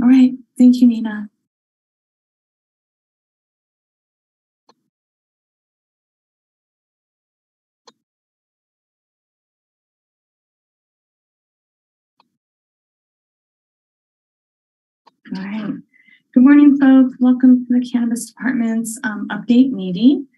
All right, thank you, Nina. All right. Good morning, folks. Welcome to the Cannabis Department's update meeting.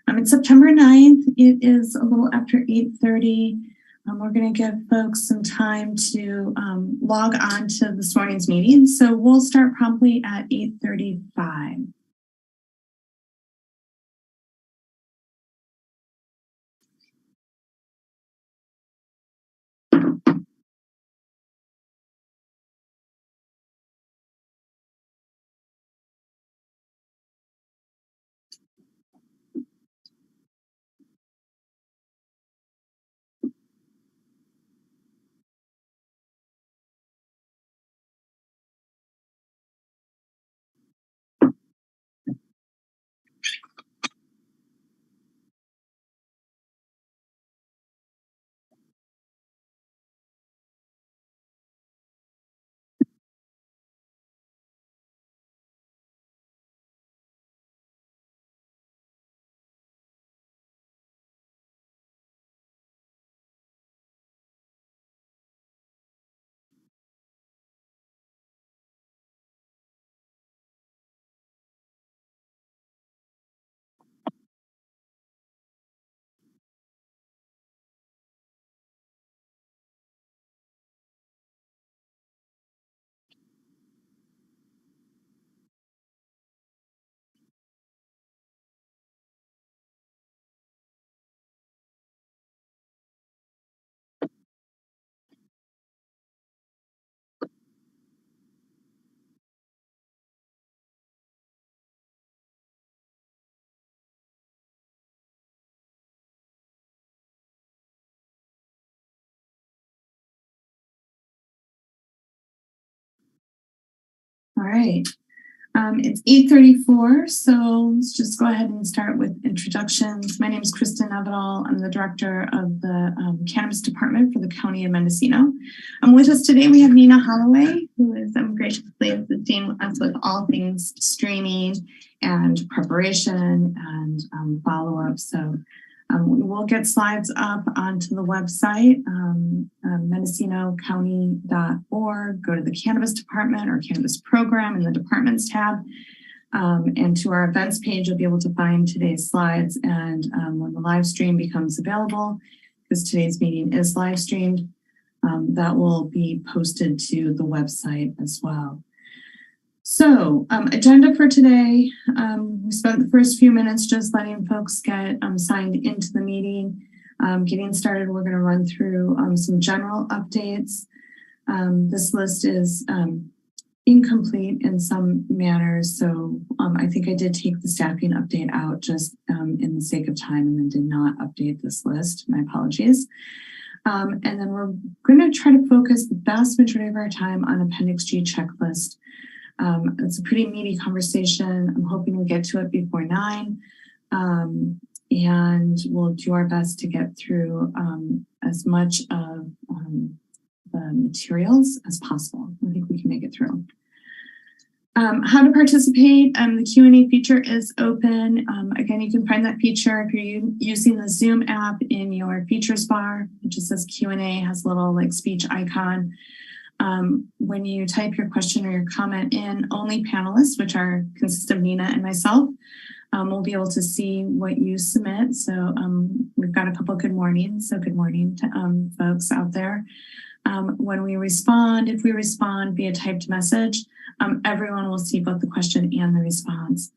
It's September 9th. It is a little after 8:30. We're going to give folks some time to log on to this morning's meeting. So we'll start promptly at 8:35. All right. It's 8:34, so let's just go ahead and start with introductions. My name is Kristen Avedal. I'm the director of the Cannabis Department for the County of Mendocino. With us today, we have Nina Holloway, who is graciously assisting us with all things streaming and preparation and follow-up. So we will get slides up onto the website, mendocinocounty.org. Go to the Cannabis Department or Cannabis Program in the Departments tab. And to our events page, you'll be able to find today's slides. And when the live stream becomes available, because today's meeting is live streamed, that will be posted to the website as well. So agenda for today, we spent the first few minutes just letting folks get signed into the meeting. Getting started, we're going to run through some general updates. This list is incomplete in some manners, so I think I did take the staffing update out just in the sake of time and then did not update this list. My apologies. And then we're going to try to focus the vast majority of our time on Appendix G Checklist. It's a pretty meaty conversation. I'm hoping we get to it before 9, and we'll do our best to get through as much of the materials as possible. I think we can make it through. How to participate? The Q&A feature is open. Again, you can find that feature if you're using the Zoom app in your features bar. It just says Q&A, has a little speech icon. When you type your question or your comment in, only panelists, which consist of Nina and myself, will be able to see what you submit. So we've got a couple good mornings. So good morning to folks out there. When we respond, if we respond via typed message, everyone will see both the question and the response.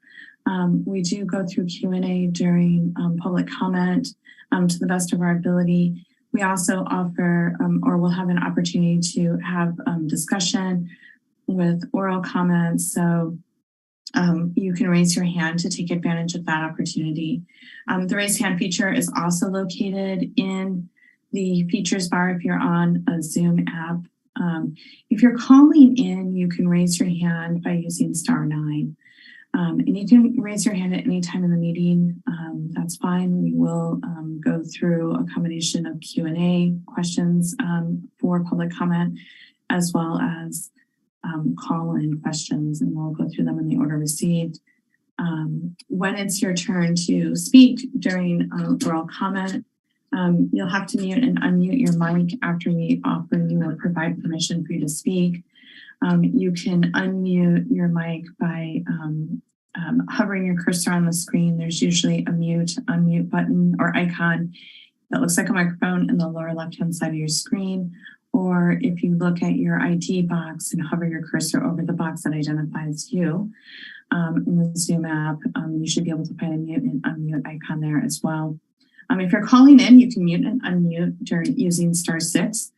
We do go through Q&A during public comment to the best of our ability. We also offer or we'll have an opportunity to have discussion with oral comments. So you can raise your hand to take advantage of that opportunity. The raise hand feature is also located in the features bar if you're on a Zoom app. If you're calling in, you can raise your hand by using *9. And you can raise your hand at any time in the meeting. That's fine. We will go through a combination of Q&A questions for public comment, as well as call-in questions, and we'll go through them in the order received. When it's your turn to speak during oral comment, you'll have to mute and unmute your mic after we offer you or provide permission for you to speak. You can unmute your mic by hovering your cursor on the screen. There's usually a unmute button or icon that looks like a microphone in the lower left-hand side of your screen. Or if you look at your ID box and hover your cursor over the box that identifies you in the Zoom app, you should be able to find a mute and unmute icon there as well. If you're calling in, you can mute and unmute using *6.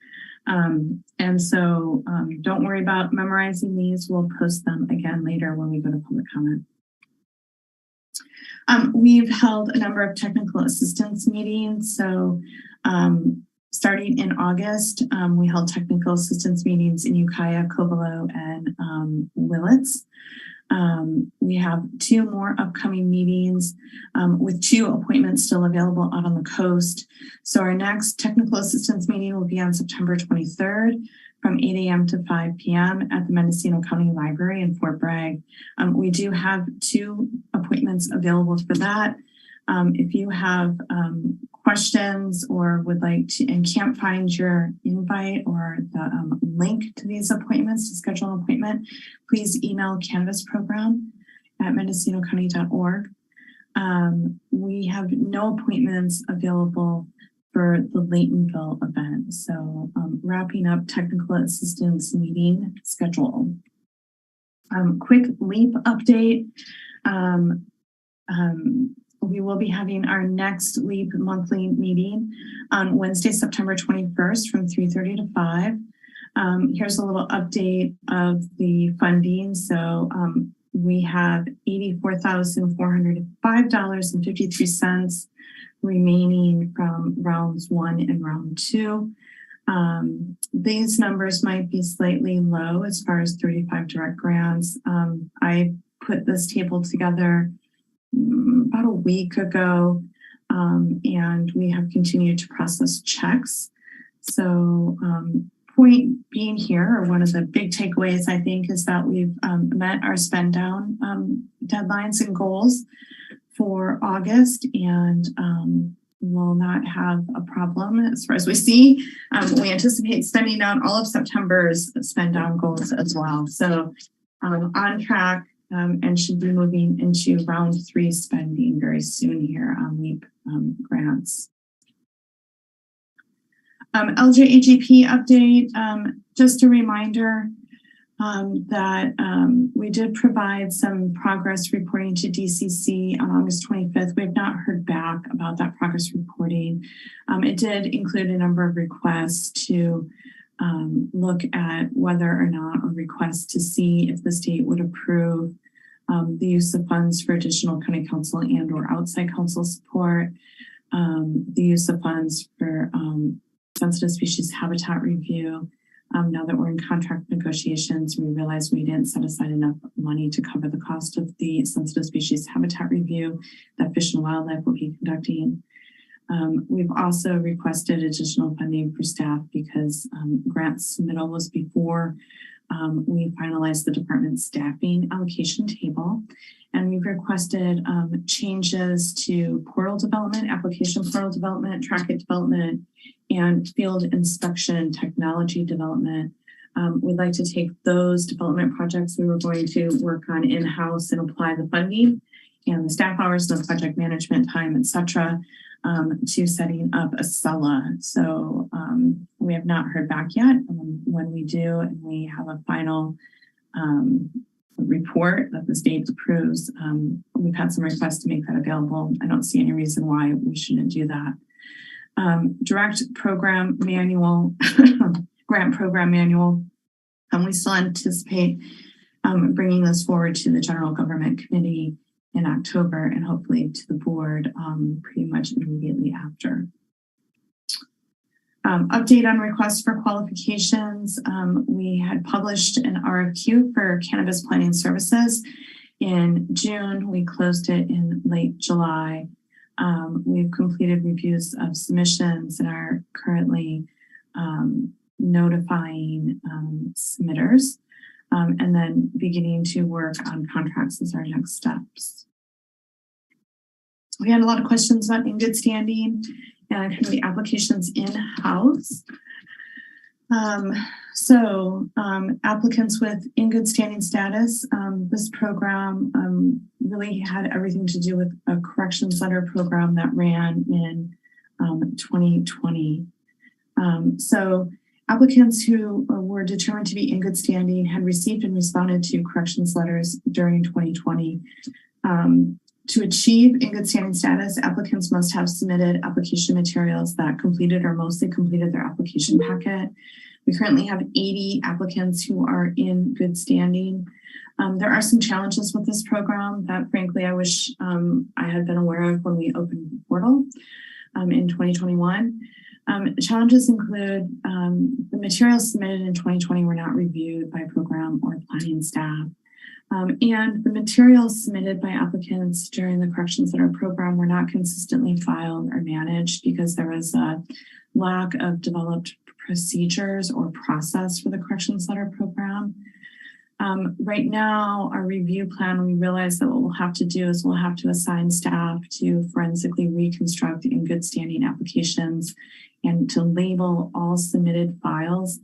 And so don't worry about memorizing these. We'll post them again later when we go to public comment. We've held a number of technical assistance meetings. So starting in August, we held technical assistance meetings in Ukiah, Covelo, and Willits. We have 2 more upcoming meetings with 2 appointments still available out on the coast. So our next technical assistance meeting will be on September 23rd from 8 a.m. to 5 p.m. at the Mendocino County Library in Fort Bragg. We do have 2 appointments available for that. If you have questions or would like to and can't find your invite or the link to these appointments to schedule an appointment, please email cannabisprogram@mendocinocounty.org. We have no appointments available for the Laytonville event. So wrapping up technical assistance meeting schedule. Quick LEAP update. We will be having our next LEAP monthly meeting on Wednesday, September 21st from 3:30 to 5. Here's a little update of the funding. So we have $84,405.53 remaining from rounds 1 and round 2. These numbers might be slightly low as far as 35 direct grants. I put this table together about a week ago, and we have continued to process checks. So point being here, or one of the big takeaways, I think, is that we've met our spend down deadlines and goals for August, and will not have a problem as far as we see. We anticipate spending down all of September's spend down goals as well. So on track, and should be moving into round 3 spending very soon here on LEAP grants. LJAGP update, just a reminder that we did provide some progress reporting to DCC on August 25th. We have not heard back about that progress reporting. It did include a number of requests to look at whether or not, or requests to see if the state would approve the use of funds for additional county council and or outside council support, the use of funds for sensitive species habitat review. Now that we're in contract negotiations, we realized we didn't set aside enough money to cover the cost of the sensitive species habitat review that Fish and Wildlife will be conducting. We've also requested additional funding for staff because grant submittal was before we finalized the department's staffing allocation table. And we've requested changes to portal development, application portal development, track it development, and field inspection technology development. We'd like to take those development projects we were going to work on in-house and apply the funding and the staff hours and the project management time, et cetera, to setting up a SELA. So we have not heard back yet. When we do and we have a final report that the state approves, we've had some requests to make that available. I don't see any reason why we shouldn't do that. Direct program manual, grant program manual. We still anticipate bringing this forward to the General Government Committee in October and hopefully to the board pretty much immediately after. Update on requests for qualifications. We had published an RFQ for cannabis planning services in June. We closed it in late July. We've completed reviews of submissions and are currently notifying submitters. and then beginning to work on contracts as our next steps. We had a lot of questions about in good standing and kind of the applications in-house. Applicants with in good standing status, this program really had everything to do with a corrections letter program that ran in 2020. Applicants who were determined to be in good standing had received and responded to corrections letters during 2020. To achieve in good standing status, applicants must have submitted application materials that completed or mostly completed their application packet. We currently have 80 applicants who are in good standing. There are some challenges with this program that frankly I wish I had been aware of when we opened the portal in 2021. Challenges include the materials submitted in 2020 were not reviewed by program or planning staff. And the materials submitted by applicants during the corrections letter program were not consistently filed or managed because there was a lack of developed procedures or process for the corrections letter program. Right now, our review plan, we realize that what we'll have to do is we'll have to assign staff to forensically reconstruct in good standing applications and to label all submitted files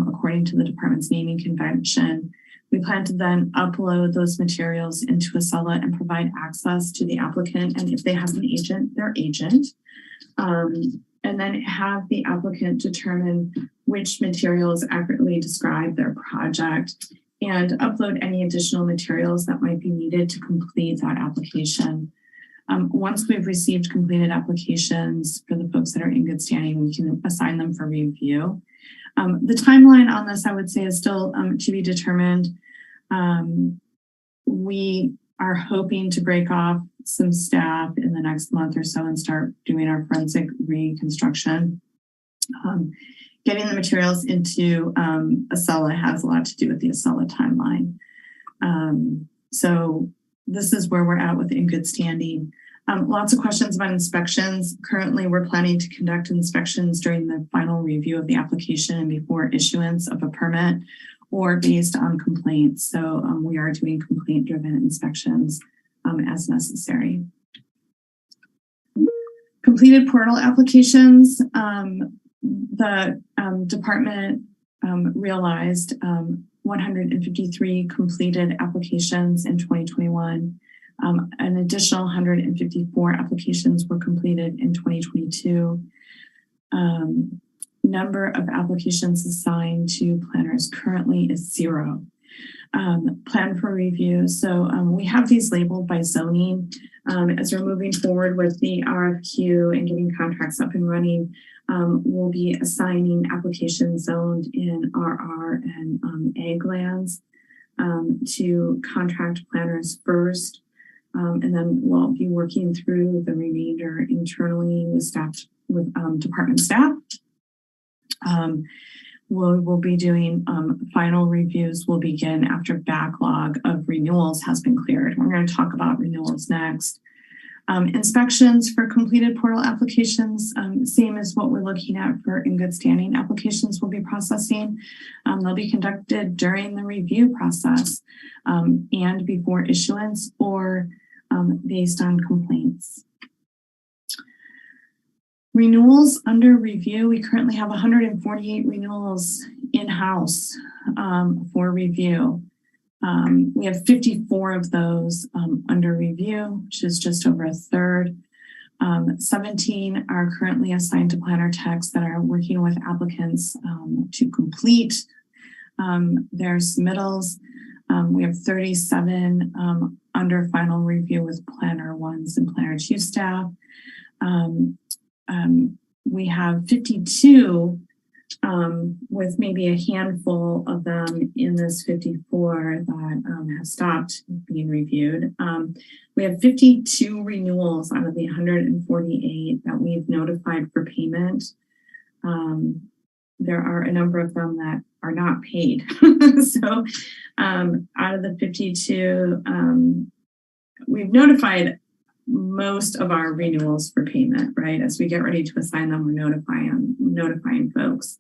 according to the department's naming convention. We plan to then upload those materials into Acela and provide access to the applicant. And if they have an agent, their agent. And then have the applicant determine which materials accurately describe their project and upload any additional materials that might be needed to complete that application. Once we've received completed applications for the folks that are in good standing, we can assign them for review. The timeline on this, I would say, is still to be determined. We are hoping to break off some staff in the next month or so and start doing our forensic reconstruction. Getting the materials into Acela has a lot to do with the Acela timeline. So this is where we're at with in good standing. Lots of questions about inspections. Currently, we're planning to conduct inspections during the final review of the application and before issuance of a permit or based on complaints. So we are doing complaint-driven inspections as necessary. Completed portal applications. The department realized 153 completed applications in 2021. An additional 154 applications were completed in 2022. Number of applications assigned to planners currently is 0. Plan for review. So we have these labeled by zoning. As we're moving forward with the RFQ and getting contracts up and running, we'll be assigning applications zoned in RR and ag lands to contract planners first. And then we'll be working through the remainder internally with staff, with department staff. We'll be doing final reviews will begin after backlog of renewals has been cleared. We're going to talk about renewals next. Inspections for completed portal applications, same as what we're looking at for in good standing applications we'll be processing. They'll be conducted during the review process and before issuance or based on complaints. Renewals under review, we currently have 148 renewals in-house for review. We have 54 of those under review, which is just over a third. 17 are currently assigned to planner techs that are working with applicants to complete their submittals. We have 37 under final review with planner 1s and planner 2 staff. We have 52 with maybe a handful of them in this 54 that have stopped being reviewed. We have 52 renewals out of the 148 that we've notified for payment. There are a number of them that are not paid. So out of the 52, we've notified most of our renewals for payment, right? As we get ready to assign them, we're notifying folks.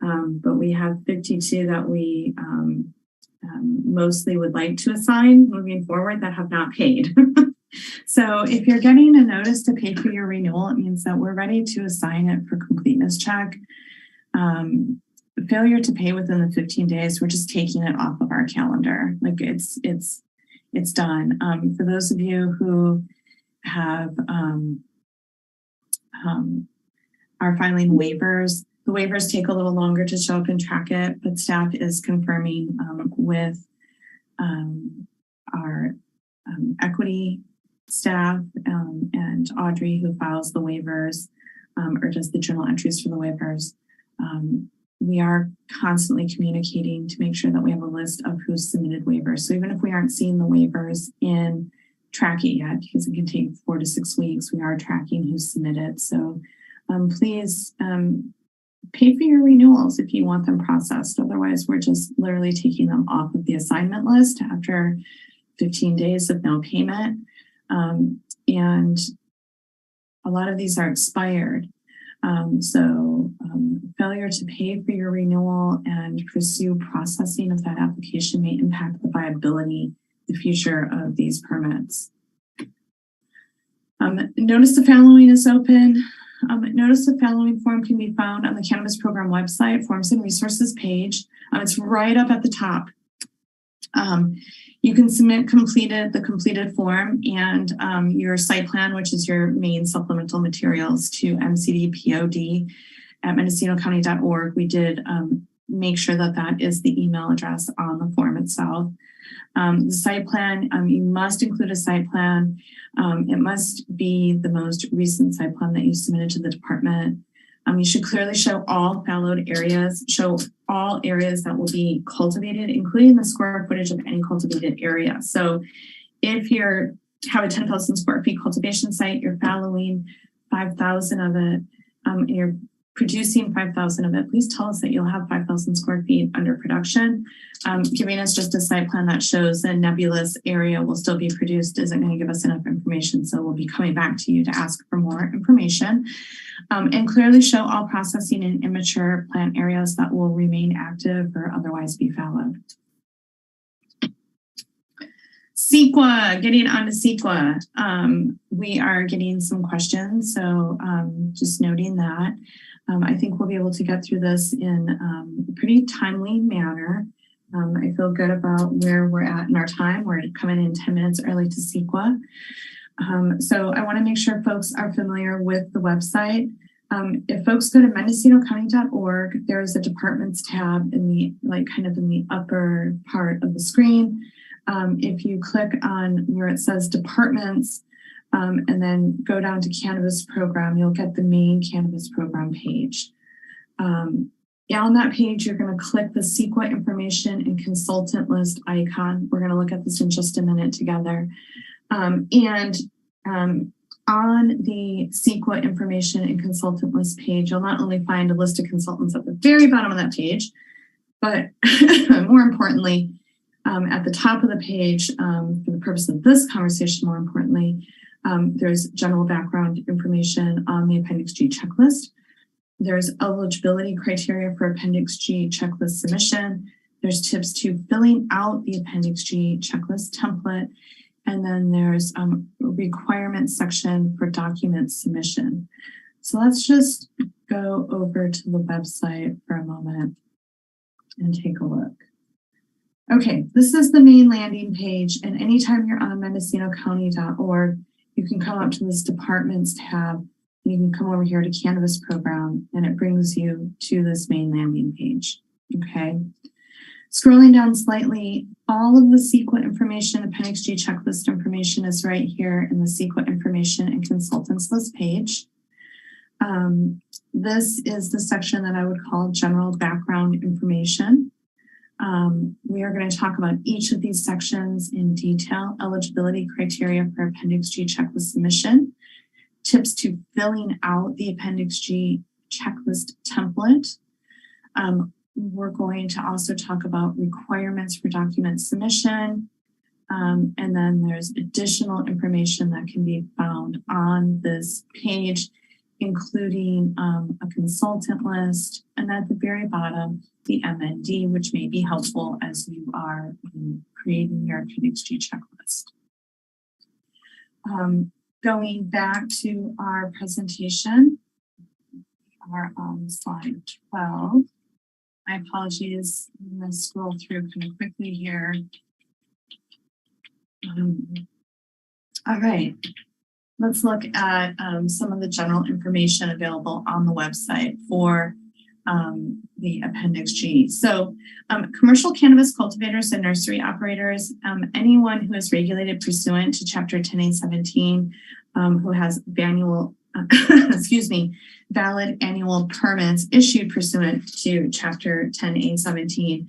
But we have 52 that we mostly would like to assign moving forward that have not paid. So if you're getting a notice to pay for your renewal, it means that we're ready to assign it for completeness check. Failure to pay within the 15 days, we're just taking it off of our calendar. Like it's done. For those of you who have are filing waivers, the waivers take a little longer to show up and track it, but staff is confirming with our equity staff and Audrey, who files the waivers or does the journal entries for the waivers. We are constantly communicating to make sure that we have a list of who's submitted waivers. So even if we aren't seeing the waivers in track it yet, because it can take 4 to 6 weeks, we are tracking who's submitted. So please pay for your renewals if you want them processed. Otherwise, we're just literally taking them off of the assignment list after 15 days of no payment. And a lot of these are expired. So failure to pay for your renewal and pursue processing of that application may impact the viability, the future of these permits. Notice the following is open. Notice the following form can be found on the Cannabis Program website, Forms and Resources page. It's right up at the top. You can submit the completed form and your site plan, which is your main supplemental materials, to MCD POD at mendocinocounty.org. We did make sure that that is the email address on the form itself. The site plan, you must include a site plan. It must be the most recent site plan that you submitted to the department. You should clearly show all fallowed areas, show all areas that will be cultivated, including the square footage of any cultivated area. So if you have a 10,000 square feet cultivation site, you're fallowing 5,000 of it, you're producing 5,000 of it, please tell us that you'll have 5,000 square feet under production. Giving us just a site plan that shows the nebulous area will still be produced isn't going to give us enough information. So we'll be coming back to you to ask for more information. And clearly show all processing in immature plant areas that will remain active or otherwise be fallowed. Sequa, getting on to Sequa. We are getting some questions, so just noting that. I think we'll be able to get through this in a pretty timely manner. I feel good about where we're at in our time. We're coming in 10 minutes early to Sequa. So I want to make sure folks are familiar with the website. If folks go to mendocinocounty.org, there is a departments tab in the in the upper part of the screen. If you click on where it says departments and then go down to Cannabis Program, you'll get the main Cannabis Program page. On that page, you're going to click the Sequa information and consultant list icon. We're going to look at this in just a minute together. On the Sequa information and consultant list page, you'll not only find a list of consultants at the very bottom of that page, but more importantly, at the top of the page, for the purpose of this conversation, more importantly, there's general background information on the Appendix G checklist. There's eligibility criteria for Appendix G checklist submission. There's tips to filling out the Appendix G checklist template. And then there's a requirements section for document submission. So let's just go over to the website for a moment and take a look. Okay, this is the main landing page. And anytime you're on mendocinocounty.org, you can come up to this departments tab. You can come over here to Cannabis Program, and it brings you to this main landing page. Okay. Scrolling down slightly, all of the Sequa information, Appendix G checklist information is right here in the Sequa information and consultants list page. This is the section that I would call general background information. We are going to talk about each of these sections in detail. Eligibility criteria for Appendix G checklist submission, tips to filling out the Appendix G checklist template. We're going to also talk about requirements for document submission. And then there's additional information that can be found on this page, including a consultant list. And at the very bottom, the MND, which may be helpful as you are creating your Appendix G checklist. Going back to our presentation, we are on slide 12. My apologies, I'm going to scroll through kind of quickly here. All right, let's look at some of the general information available on the website for the Appendix G. So commercial cannabis cultivators and nursery operators, anyone who is regulated pursuant to Chapter 10A17, who has valid annual permits issued pursuant to Chapter 10A17,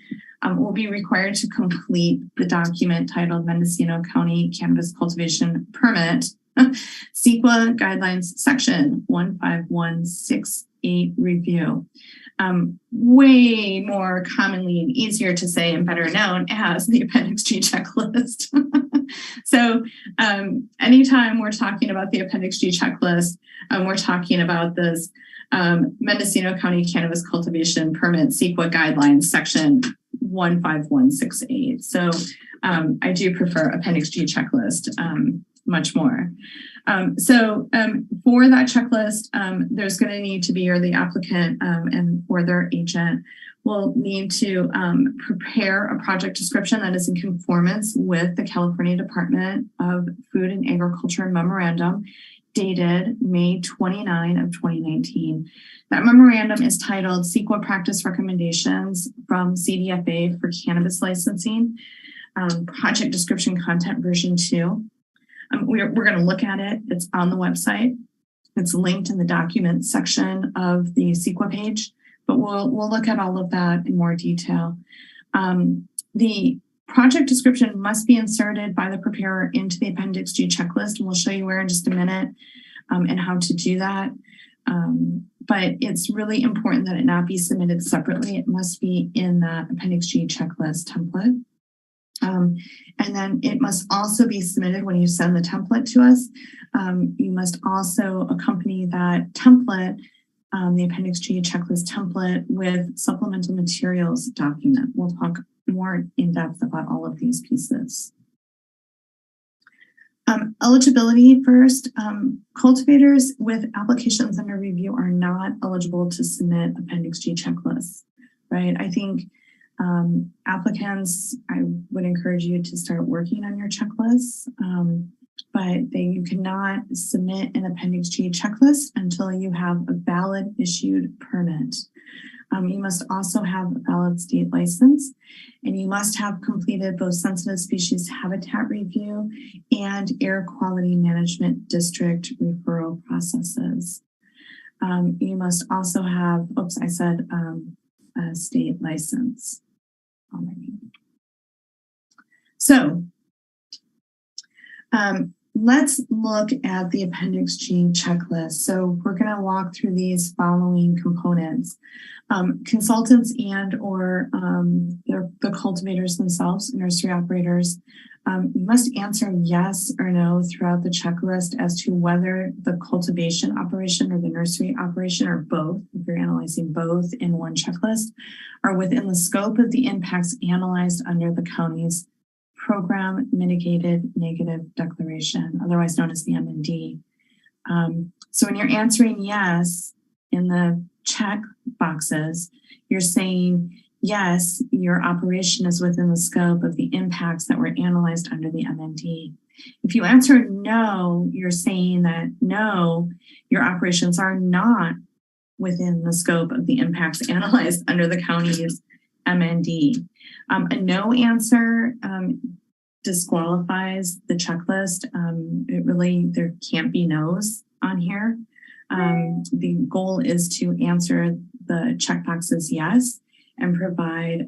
will be required to complete the document titled Mendocino County Cannabis Cultivation Permit, Sequa Guidelines Section 15168 Review. Way more commonly and easier to say and better known as the Appendix G Checklist. So anytime we're talking about the Appendix G Checklist, we're talking about this Mendocino County Cannabis Cultivation Permit Sequa Guidelines Section 15168. So I do prefer Appendix G Checklist much more. For that checklist, there's going to need to be, or the applicant and or their agent will need to prepare a project description that is in conformance with the California Department of Food and Agriculture memorandum dated May 29 of 2019. That memorandum is titled Sequa Practice Recommendations from Cdfa for Cannabis Licensing, Project Description Content version 2. We're going to look at it. It's on the website. It's linked in the documents section of the Sequa page, but we'll look at all of that in more detail. The project description must be inserted by the preparer into the Appendix G checklist, and we'll show you where in just a minute and how to do that. But it's really important that it not be submitted separately. It must be in that Appendix G checklist template. And then it must also be submitted when you send the template to us. You must also accompany that template, the Appendix G checklist template, with supplemental materials document. We'll talk more in depth about all of these pieces. Eligibility first. Cultivators with applications under review are not eligible to submit Appendix G checklists, right? I think applicants, I would encourage you to start working on your checklists, but you cannot submit an Appendix G checklist until you have a valid issued permit. You must also have a valid state license, and you must have completed both sensitive species habitat review and air quality management district referral processes. You must also have, a state license already. So let's look at the Appendix G checklist. So we're going to walk through these following components. Consultants and or the cultivators themselves, nursery operators, you must answer yes or no throughout the checklist as to whether the cultivation operation or the nursery operation, or both, if you're analyzing both in one checklist, are within the scope of the impacts analyzed under the county's Program Mitigated Negative Declaration, otherwise known as the MND. So when you're answering yes in the check boxes, you're saying yes, your operation is within the scope of the impacts that were analyzed under the MND. If you answer no, you're saying that no, your operations are not within the scope of the impacts analyzed under the county's MND. A no answer disqualifies the checklist. There can't be no's on here. The goal is to answer the checkboxes yes and provide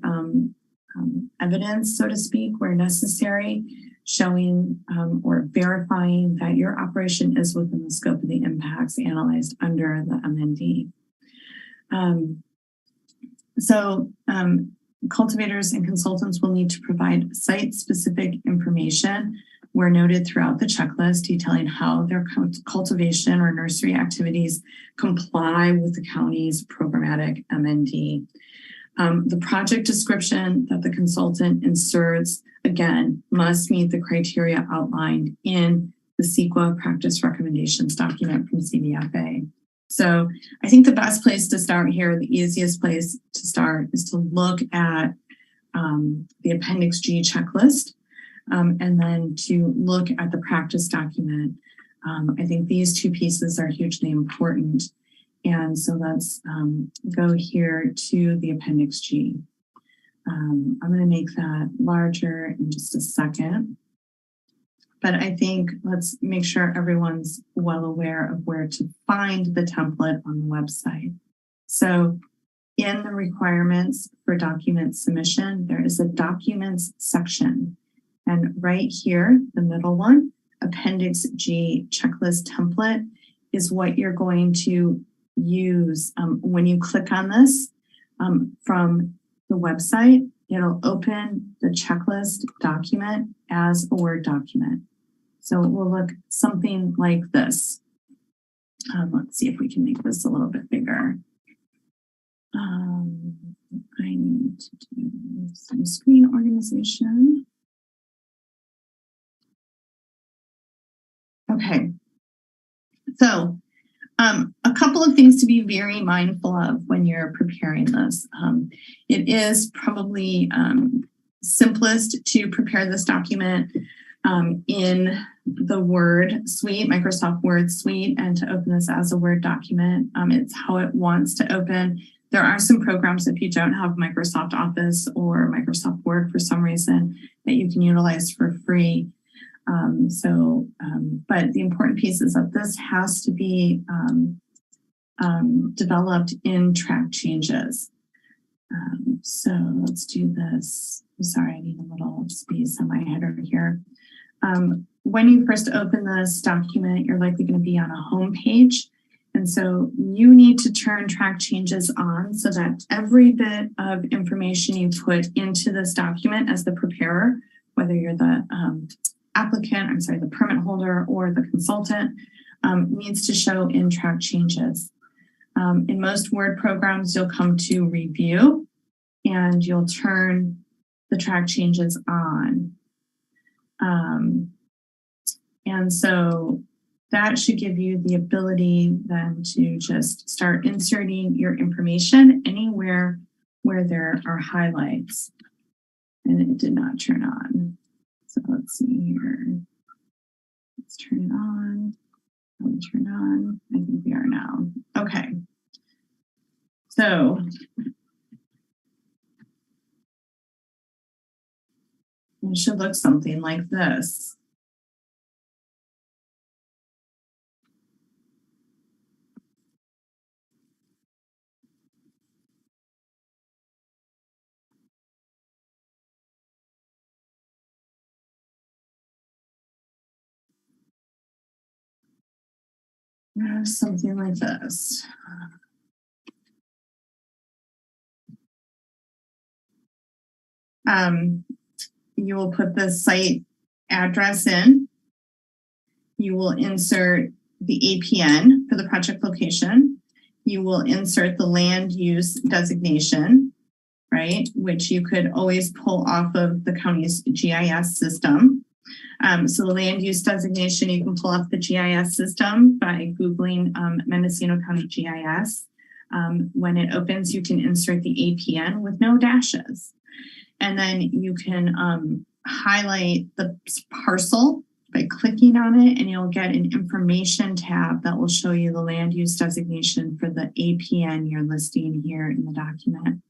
evidence, so to speak, where necessary, showing or verifying that your operation is within the scope of the impacts analyzed under the MND. Cultivators and consultants will need to provide site-specific information where noted throughout the checklist, detailing how their cultivation or nursery activities comply with the county's programmatic MND. The project description that the consultant inserts, again, must meet the criteria outlined in the Sequa practice recommendations document from Cdfa. So I think the best place to start here, the easiest place to start, is to look at the Appendix G checklist, and then to look at the practice document. I think these two pieces are hugely important. And so let's go here to the Appendix G. I'm going to make that larger in just a second. But I think let's make sure everyone's well aware of where to find the template on the website. So in the requirements for document submission, there is a documents section. And right here, the middle one, Appendix G checklist template, is what you're going to use when you click on this from the website. It'll open the checklist document as a Word document. So it will look something like this. Let's see if we can make this a little bit bigger. I need to do some screen organization. Okay, so a couple of things to be very mindful of when you're preparing this. It is probably simplest to prepare this document in the Word suite, Microsoft Word suite, and to open this as a Word document. It's how it wants to open. There are some programs, if you don't have Microsoft Office or Microsoft Word for some reason, that you can utilize for free. But the important piece is that this has to be developed in track changes. So let's do this. I'm sorry, I need a little space on my header here. When you first open this document, you're likely going to be on a home page. And so you need to turn track changes on so that every bit of information you put into this document as the preparer, whether you're the the permit holder or the consultant, needs to show in track changes. In most Word programs, you'll come to review and you'll turn the track changes on. And so that should give you the ability then to just start inserting your information anywhere where there are highlights. And it did not turn on. So let's see here. Let's turn it on. Are we turned on? I think we are now. Okay. So it should look something like this. Something like this. You will put the site address in. You will insert the APN for the project location. You will insert the land use designation, right? Which you could always pull off of the county's GIS system. So the land use designation, you can pull up the GIS system by Googling Mendocino County GIS. When it opens, you can insert the APN with no dashes. And then you can highlight the parcel by clicking on it, and you'll get an information tab that will show you the land use designation for the APN you're listing here in the document.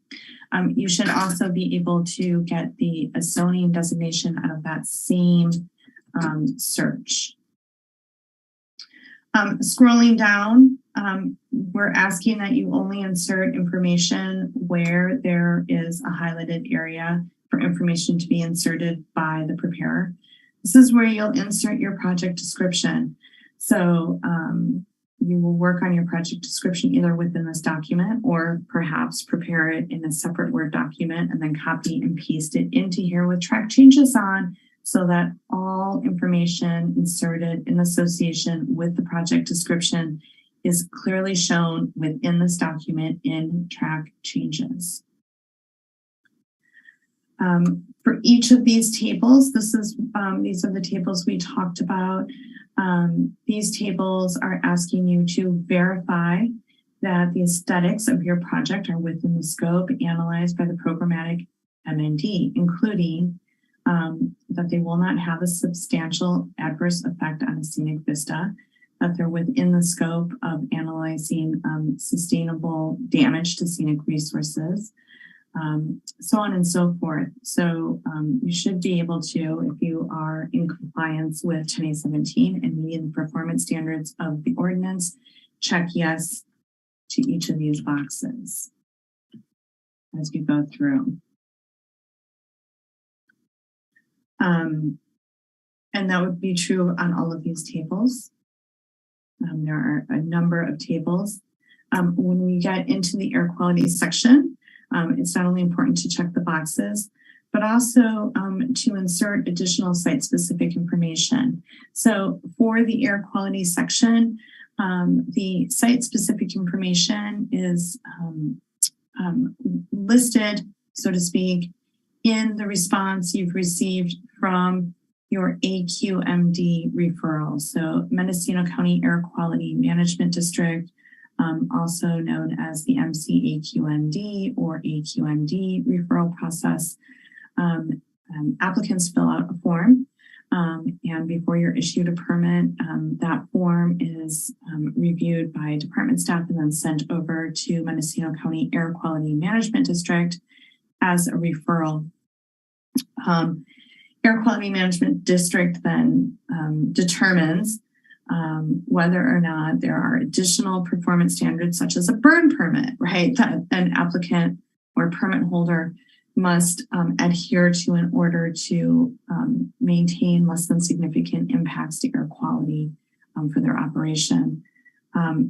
You should also be able to get the zoning designation out of that same search. Scrolling down, we're asking that you only insert information where there is a highlighted area for information to be inserted by the preparer. This is where you'll insert your project description. So you will work on your project description either within this document or perhaps prepare it in a separate Word document and then copy and paste it into here with track changes on, so that all information inserted in association with the project description is clearly shown within this document in track changes. For each of these tables, these are the tables we talked about. These tables are asking you to verify that the aesthetics of your project are within the scope analyzed by the programmatic MND, including that they will not have a substantial adverse effect on a scenic vista, that they're within the scope of analyzing sustainable damage to scenic resources, so on and so forth. So you should be able to, if you are in compliance with 10A17 and meeting the performance standards of the ordinance, check yes to each of these boxes as you go through. And that would be true on all of these tables. There are a number of tables. When we get into the air quality section, it's not only important to check the boxes, but also to insert additional site-specific information. So for the air quality section, the site-specific information is listed, so to speak, in the response you've received from your AQMD referral. So Mendocino County Air Quality Management District, also known as the MCAQMD or AQMD referral process. Applicants fill out a form, and before you're issued a permit, that form is reviewed by department staff and then sent over to Mendocino County Air Quality Management District as a referral. Air Quality Management District then determines whether or not there are additional performance standards, such as a burn permit, right, that an applicant or permit holder must adhere to in order to maintain less than significant impacts to air quality for their operation.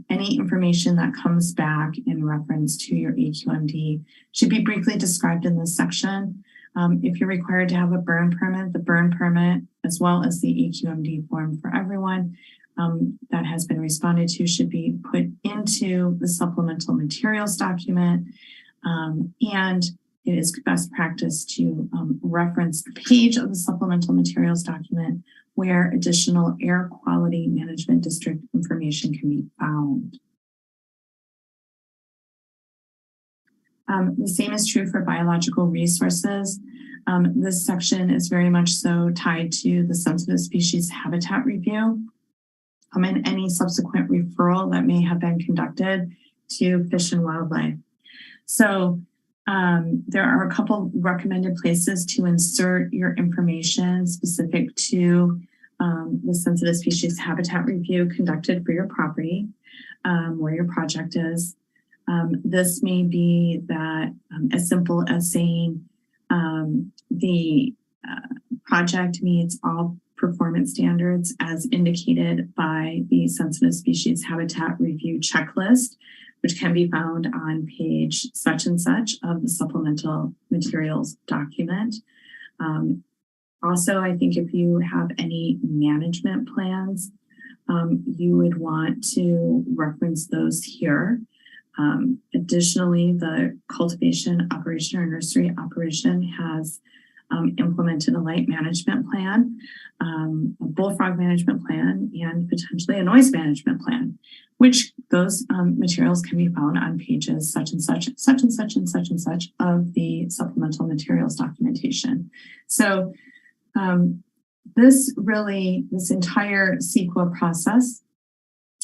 Any information that comes back in reference to your AQMD should be briefly described in this section. If you're required to have a burn permit, the burn permit, as well as the AQMD form for everyone that has been responded to, should be put into the supplemental materials document. And it is best practice to reference the page of the supplemental materials document where additional air quality management district information can be found. The same is true for biological resources. This section is very much so tied to the sensitive species habitat review and any subsequent referral that may have been conducted to Fish and Wildlife. So there are a couple recommended places to insert your information specific to the sensitive species habitat review conducted for your property, where your project is. This may be that as simple as saying the project meets all performance standards as indicated by the sensitive species habitat review checklist, which can be found on page such and such of the supplemental materials document. Also, I think if you have any management plans, you would want to reference those here. Additionally, the cultivation operation or nursery operation has implemented a light management plan, a bullfrog management plan, and potentially a noise management plan, which those materials can be found on pages such and such, such and such, and such and such of the supplemental materials documentation. So this entire Sequa process,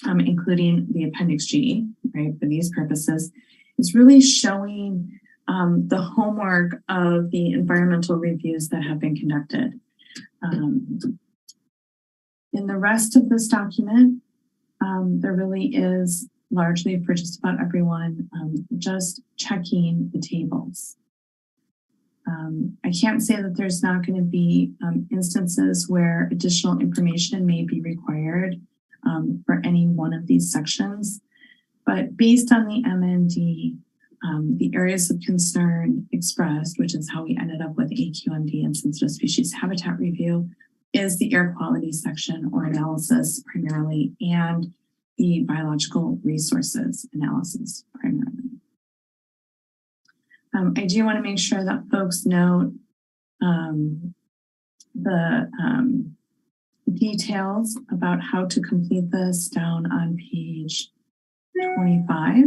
including the Appendix G, right, for these purposes, is really showing the homework of the environmental reviews that have been conducted. In the rest of this document, there really is largely for just about everyone, just checking the tables. I can't say that there's not going to be instances where additional information may be required for any one of these sections, but based on the MND, the areas of concern expressed, which is how we ended up with AQMD and sensitive species habitat review, is the air quality section or analysis primarily, and the biological resources analysis primarily. I do want to make sure that folks know the details about how to complete this down on page 25.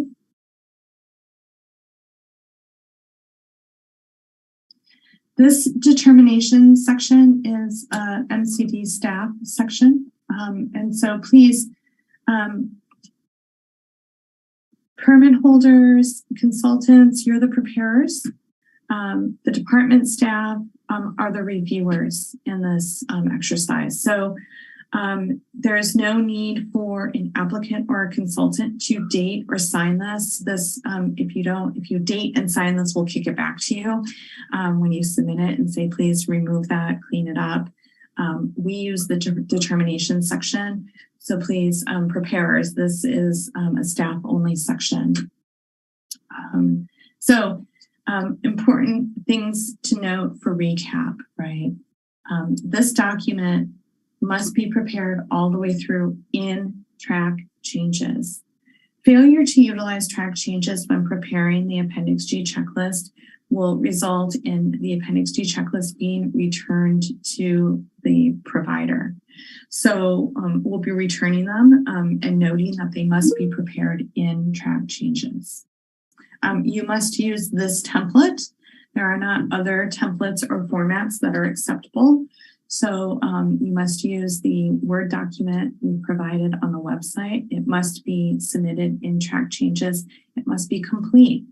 This determination section is a MCD staff section. And so please, permit holders, consultants, you're the preparers. The department staff are the reviewers in this exercise. So there is no need for an applicant or a consultant to date or sign this. If you date and sign this, we'll kick it back to you when you submit it and say, please remove that, clean it up. We use the determination section. So please, preparers, this is a staff only section. Important things to note for recap, right? This document must be prepared all the way through in track changes. Failure to utilize track changes when preparing the Appendix G checklist will result in the Appendix G checklist being returned to the provider. So we'll be returning them and noting that they must be prepared in track changes. You must use this template. There are not other templates or formats that are acceptable. So you must use the Word document we provided on the website. It must be submitted in track changes. It must be complete.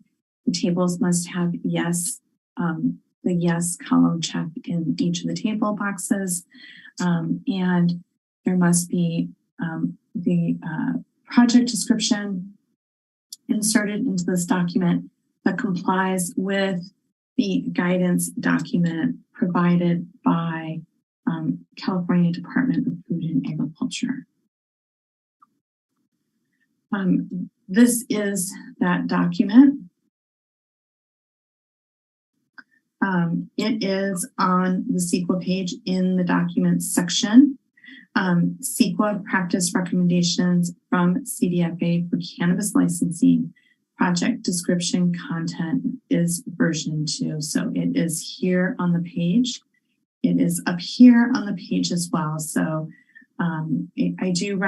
The tables must have yes, the yes column checked in each of the table boxes. And there must be the project description inserted into this document that complies with the guidance document provided by California Department of Food and Agriculture. This is that document. It is on the Sequa page in the documents section. Sequa practice recommendations from Cdfa for cannabis licensing. Project description content is version 2. So it is here on the page. It is up here on the page as well. So I do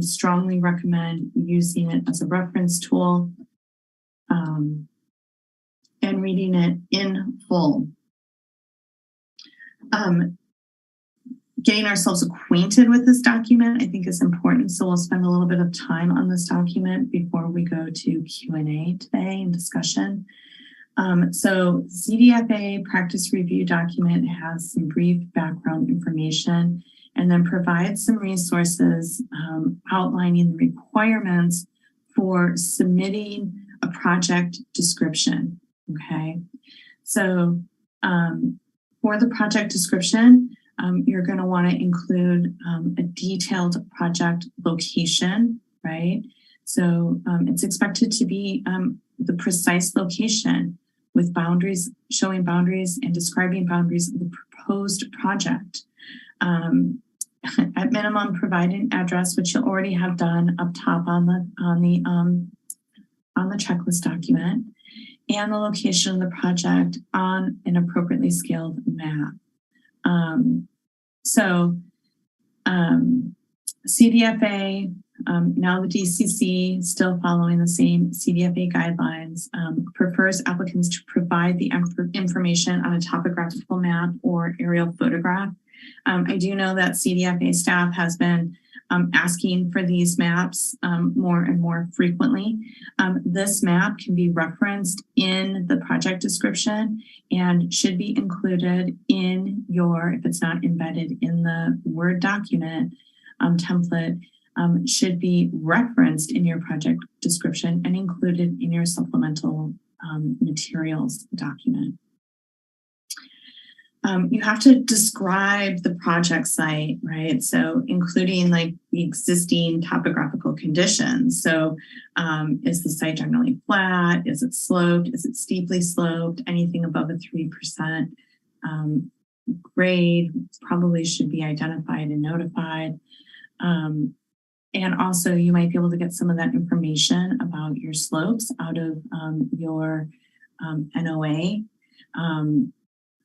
strongly recommend using it as a reference tool and reading it in full. Getting ourselves acquainted with this document, I think, is important. So we'll spend a little bit of time on this document before we go to Q&A today and discussion. So Cdfa practice review document has some brief background information and then provides some resources outlining the requirements for submitting a project description, okay? So for the project description, you're going to want to include a detailed project location, right? So it's expected to be the precise location with boundaries, showing boundaries and describing boundaries of the proposed project. At minimum, provide an address, which you'll already have done up top on the checklist document, and the location of the project on an appropriately scaled map. CDFA, now the DCC, still following the same CDFA guidelines, prefers applicants to provide the information on a topographical map or aerial photograph. I do know that CDFA staff has been asking for these maps more and more frequently. This map can be referenced in the project description and should be included in your, if it's not embedded in the Word document template, should be referenced in your project description and included in your supplemental materials document. You have to describe the project site, right? So including like the existing topographical conditions. So is the site generally flat? Is it sloped? Is it steeply sloped? Anything above a 3% grade probably should be identified and notified. And also you might be able to get some of that information about your slopes out of your NOA.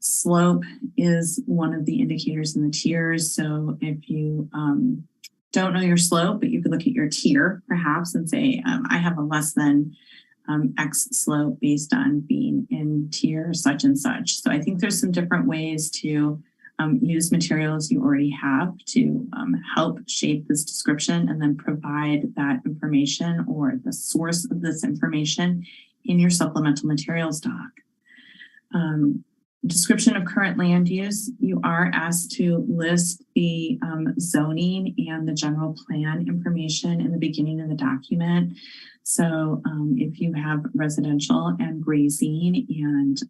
Slope is one of the indicators in the tiers. So if you don't know your slope, but you could look at your tier perhaps and say, I have a less than X slope based on being in tier such and such. So I think there's some different ways to use materials you already have to help shape this description and then provide that information or the source of this information in your supplemental materials doc. Description of current land use, you are asked to list the zoning and the general plan information in the beginning of the document. So if you have residential and grazing and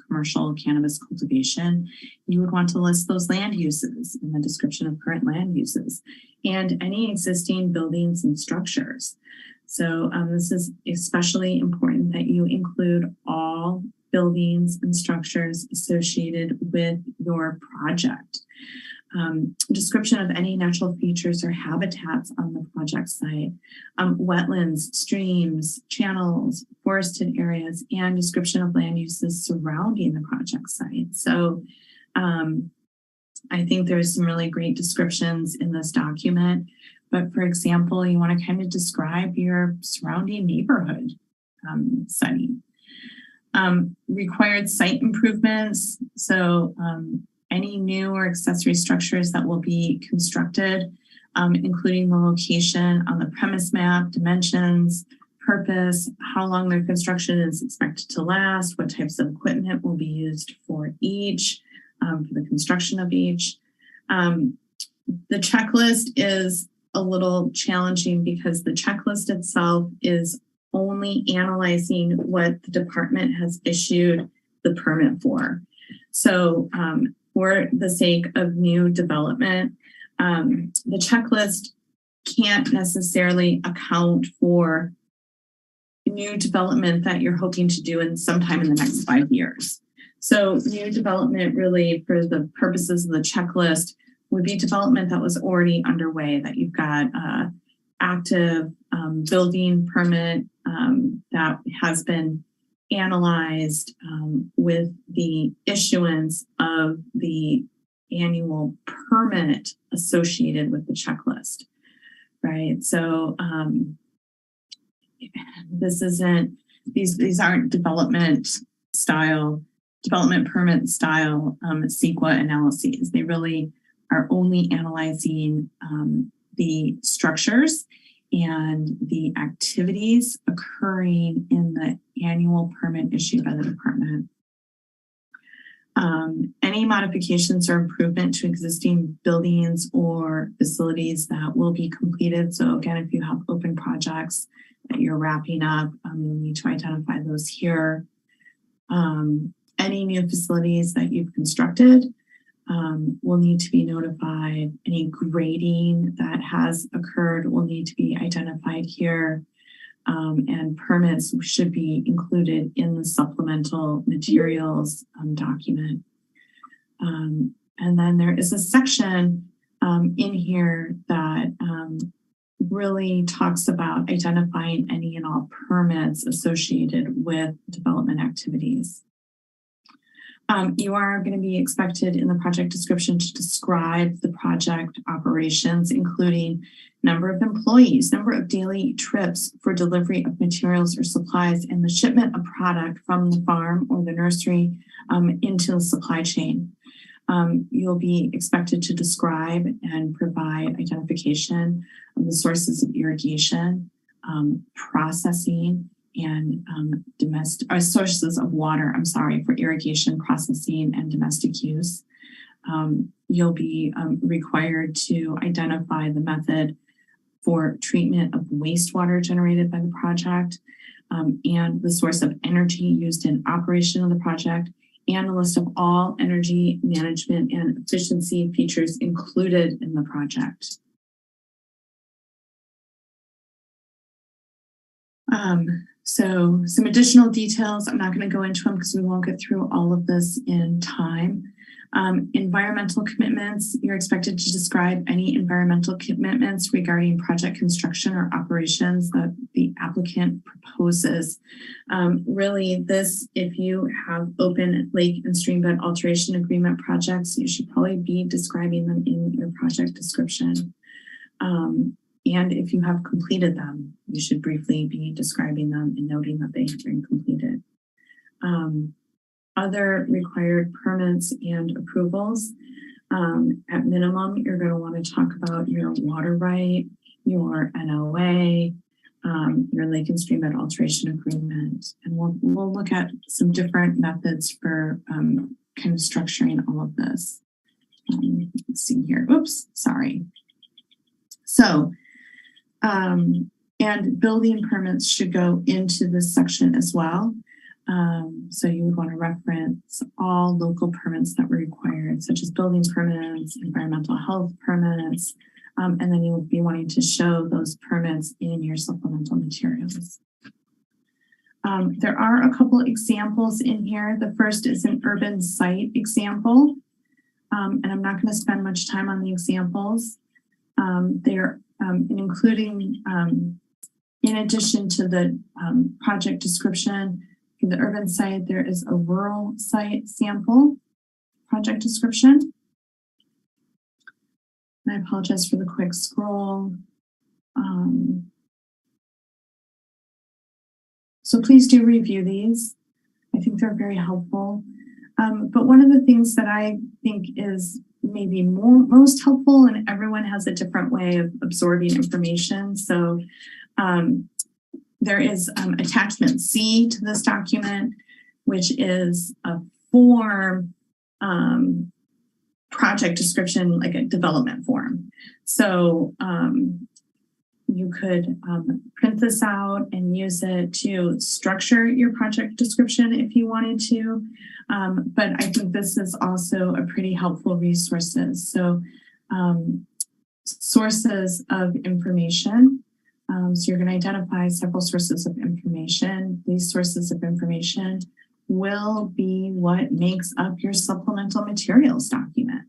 commercial cannabis cultivation, you would want to list those land uses in the description of current land uses and any existing buildings and structures. So this is especially important that you include all buildings and structures associated with your project. Description of any natural features or habitats on the project site, wetlands, streams, channels, forested areas, and description of land uses surrounding the project site. So I think there's some really great descriptions in this document, but for example, you want to kind of describe your surrounding neighborhood setting. Required site improvements. So any new or accessory structures that will be constructed, including the location on the premise map, dimensions, purpose, how long their construction is expected to last, what types of equipment will be used for each, for the construction of each. The checklist is a little challenging because the checklist itself is only analyzing what the department has issued the permit for. So for the sake of new development, the checklist can't necessarily account for new development that you're hoping to do in sometime in the next 5 years. So new development really for the purposes of the checklist would be development that was already underway, that you've got active building permit that has been analyzed with the issuance of the annual permit associated with the checklist, right? So this isn't, these aren't development permit style Sequa analyses. They really are only analyzing the structures and the activities occurring in the annual permit issued by the department. Any modifications or improvement to existing buildings or facilities that will be completed. So again, if you have open projects that you're wrapping up, you'll need to identify those here. Any new facilities that you've constructed will need to be notified. Any grading that has occurred will need to be identified here. And permits should be included in the supplemental materials document. And then there is a section in here that really talks about identifying any and all permits associated with development activities. You are going to be expected in the project description to describe the project operations, including number of employees, number of daily trips for delivery of materials or supplies, and the shipment of product from the farm or the nursery into the supply chain. You'll be expected to describe and provide identification of the sources of irrigation, processing, and sources of water, for irrigation, processing, and domestic use. You'll be required to identify the method for treatment of wastewater generated by the project and the source of energy used in operation of the project, and a list of all energy management and efficiency features included in the project. So some additional details, I'm not going to go into them because we won't get through all of this in time. Environmental commitments, you're expected to describe any environmental commitments regarding project construction or operations that the applicant poses. Really, this, if you have open lake and streambed alteration agreement projects, you should probably be describing them in your project description. And if you have completed them, you should briefly be describing them and noting that they have been completed. Other required permits and approvals. At minimum, you're going to want to talk about your water right, your NOA, your lake and streambed alteration agreement. And we'll look at some different methods for kind of structuring all of this. Let's see here. Oops, sorry. So, and building permits should go into this section as well. So you would want to reference all local permits that were required, such as building permits, environmental health permits, and then you would be wanting to show those permits in your supplemental materials. There are a couple examples in here. The first is an urban site example, and I'm not going to spend much time on the examples. They're including, in addition to the project description, in the urban site, there is a rural site sample project description. And I apologize for the quick scroll. So please do review these. I think they're very helpful. But one of the things that I think is maybe most helpful, and everyone has a different way of absorbing information. So there is attachment C to this document, which is a form project description, like a development form. So you could print this out and use it to structure your project description if you wanted to. But I think this is also a pretty helpful resource. So sources of information. So you're going to identify several sources of information. These sources of information will be what makes up your supplemental materials document,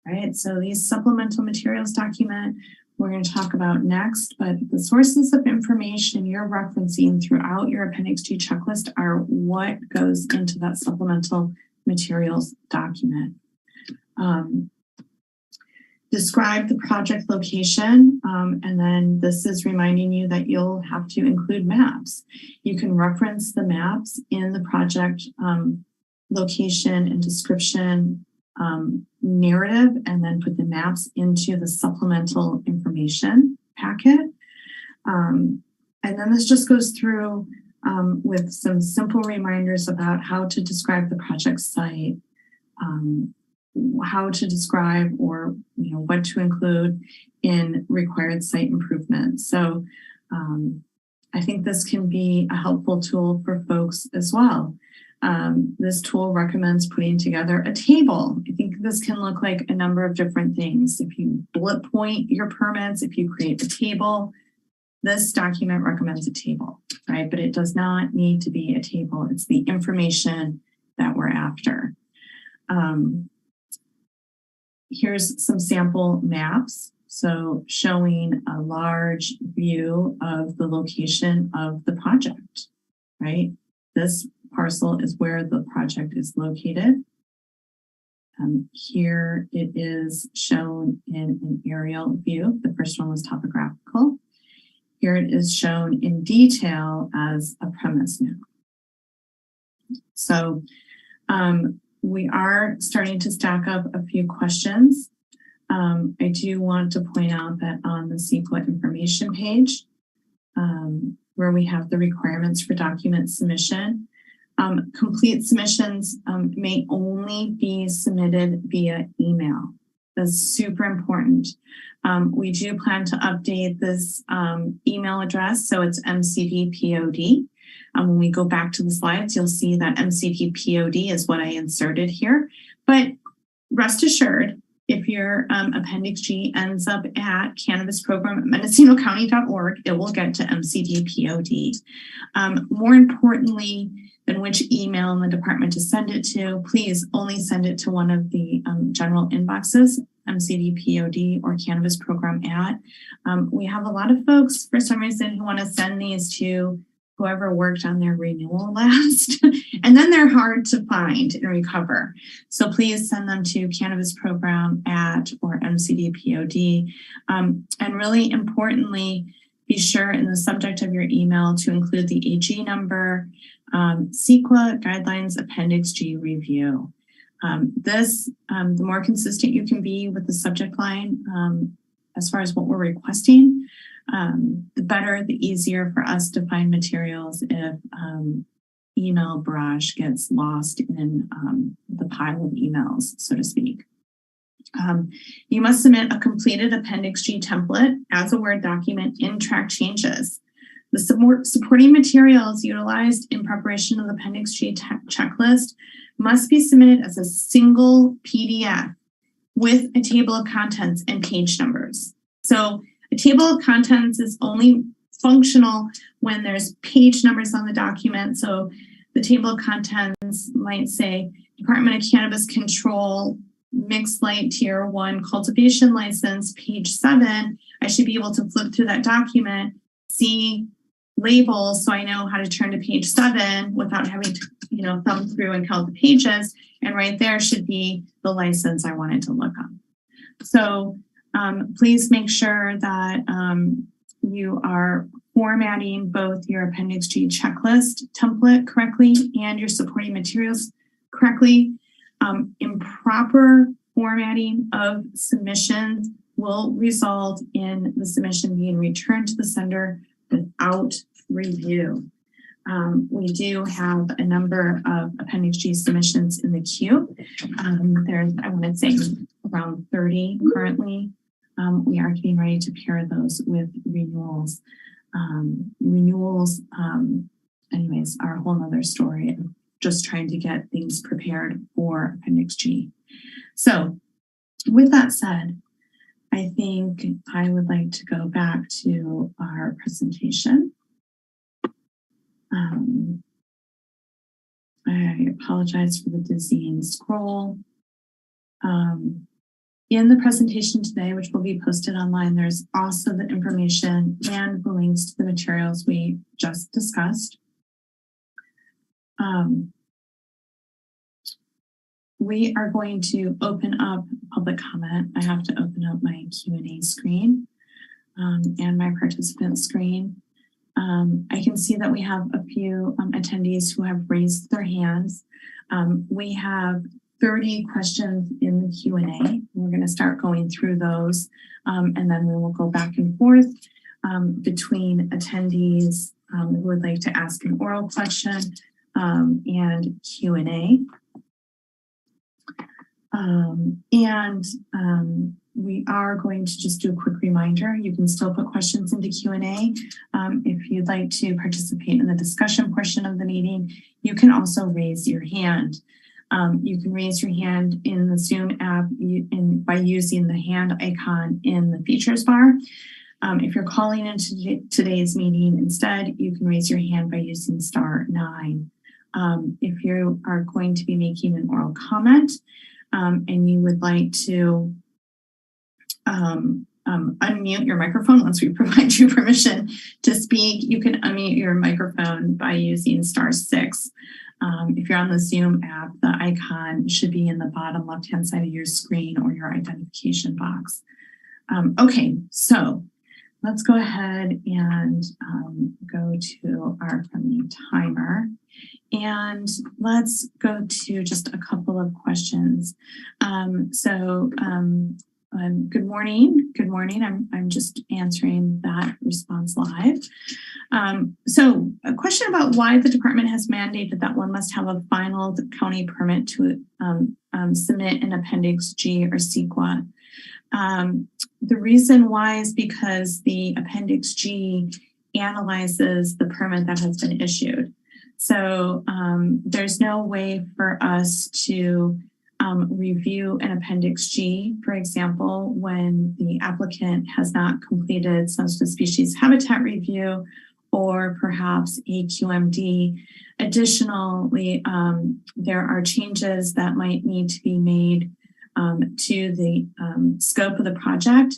right? So these supplemental materials document, we're going to talk about next, but the sources of information you're referencing throughout your Appendix G checklist are what goes into that supplemental materials document. Describe the project location, and then this is reminding you that you'll have to include maps. You can reference the maps in the project location and description narrative, and then put the maps into the supplemental information packet. And then this just goes through with some simple reminders about how to describe the project site, how to describe or what to include in required site improvements. So I think this can be a helpful tool for folks as well. This tool recommends putting together a table. I think this can look like a number of different things. If you bullet point your permits, if you create a table, this document recommends a table, right? But it does not need to be a table. It's the information that we're after. Here's some sample maps. So showing a large view of the location of the project, right? This parcel is where the project is located. Here it is shown in an aerial view. The first one was topographical. Here it is shown in detail as a premise map. So we are starting to stack up a few questions. I do want to point out that on the Sequa information page, where we have the requirements for document submission, complete submissions may only be submitted via email. That's super important. We do plan to update this email address, so it's MCDPOD. When we go back to the slides, you'll see that MCDPOD is what I inserted here. But rest assured, if your Appendix G ends up at cannabisprogram@mendocinocounty.org, it will get to MCDPOD. More importantly than which email in the department to send it to, please only send it to one of the general inboxes, MCDPOD or Cannabis Program @. We have a lot of folks, for some reason, who want to send these to whoever worked on their renewal last, and then they're hard to find and recover. So please send them to cannabisprogram@ or MCD and really importantly, be sure in the subject of your email to include the AG number, Sequa Guidelines Appendix G Review. The more consistent you can be with the subject line as far as what we're requesting, the better, the easier for us to find materials if email barrage gets lost in the pile of emails, so to speak. You must submit a completed Appendix G template as a Word document in Track Changes. The supporting materials utilized in preparation of the Appendix G checklist must be submitted as a single PDF with a table of contents and page numbers. So a table of contents is only functional when there's page numbers on the document. So the table of contents might say Department of Cannabis Control, Mixed Light Tier 1 Cultivation License, page 7. I should be able to flip through that document, see labels so I know how to turn to page 7 without having to, thumb through and count the pages. And right there should be the license I wanted to look up. So please make sure that you are formatting both your Appendix G checklist template correctly and your supporting materials correctly. Improper formatting of submissions will result in the submission being returned to the sender without review. We do have a number of Appendix G submissions in the queue. There's, I want to say, around 30 currently. We are getting ready to pair those with renewals. Anyways, are a whole other story of just trying to get things prepared for Appendix G. So with that said, I think I would like to go back to our presentation. I apologize for the dizzying scroll. In the presentation today, which will be posted online, there's also the information and the links to the materials we just discussed. We are going to open up public comment. I have to open up my Q&A screen and my participant screen. I can see that we have a few attendees who have raised their hands. We have 30 questions in the Q&A. We're going to start going through those, and then we will go back and forth between attendees who would like to ask an oral question and Q&A. We are going to just do a quick reminder. You can still put questions into Q&A. If you'd like to participate in the discussion portion of the meeting, you can also raise your hand. You can raise your hand in the Zoom app by using the hand icon in the features bar. If you're calling into today's meeting instead, you can raise your hand by using *9. If you are going to be making an oral comment and you would like to unmute your microphone once we provide you permission to speak, you can unmute your microphone by using *6. If you're on the Zoom app, the icon should be in the bottom left-hand side of your screen or your identification box. Okay, so let's go ahead and go to our friendly timer. And let's go to just a couple of questions. Good morning. Good morning. I'm just answering that response live. So a question about why the department has mandated that one must have a final county permit to submit an Appendix G or Sequa. The reason why is because the Appendix G analyzes the permit that has been issued. So there's no way for us to review an Appendix G, for example, when the applicant has not completed sensitive species habitat review or perhaps a QMD. Additionally, there are changes that might need to be made to the scope of the project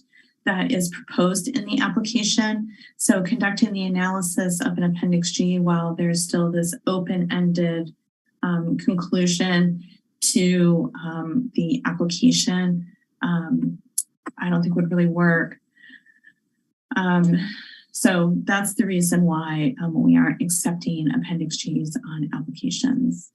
that is proposed in the application. So conducting the analysis of an Appendix G while there's still this open-ended conclusion to the application, I don't think would really work. So that's the reason why we aren't accepting Appendix Gs on applications.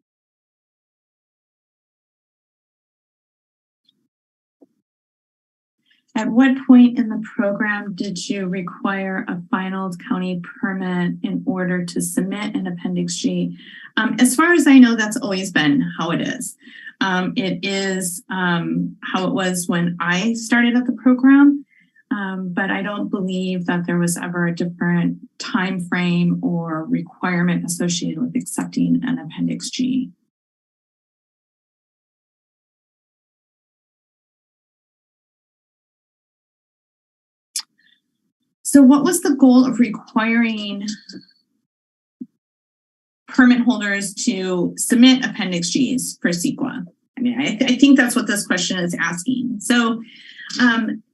At what point in the program did you require a final county permit in order to submit an Appendix G? As far as I know, that's always been how it is. It is how it was when I started at the program, but I don't believe that there was ever a different time frame or requirement associated with accepting an Appendix G. So what was the goal of requiring permit holders to submit Appendix Gs for Sequa? I mean, I think that's what this question is asking. So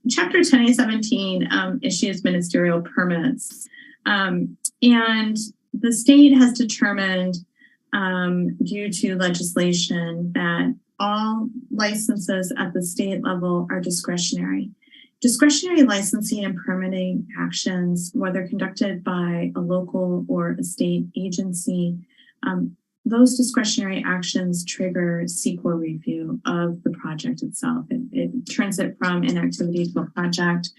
Chapter 10A17 issues ministerial permits. And the state has determined, due to legislation, that all licenses at the state level are discretionary. Discretionary licensing and permitting actions, whether conducted by a local or a state agency, those discretionary actions trigger Sequa review of the project itself. It turns it from an activity to a project,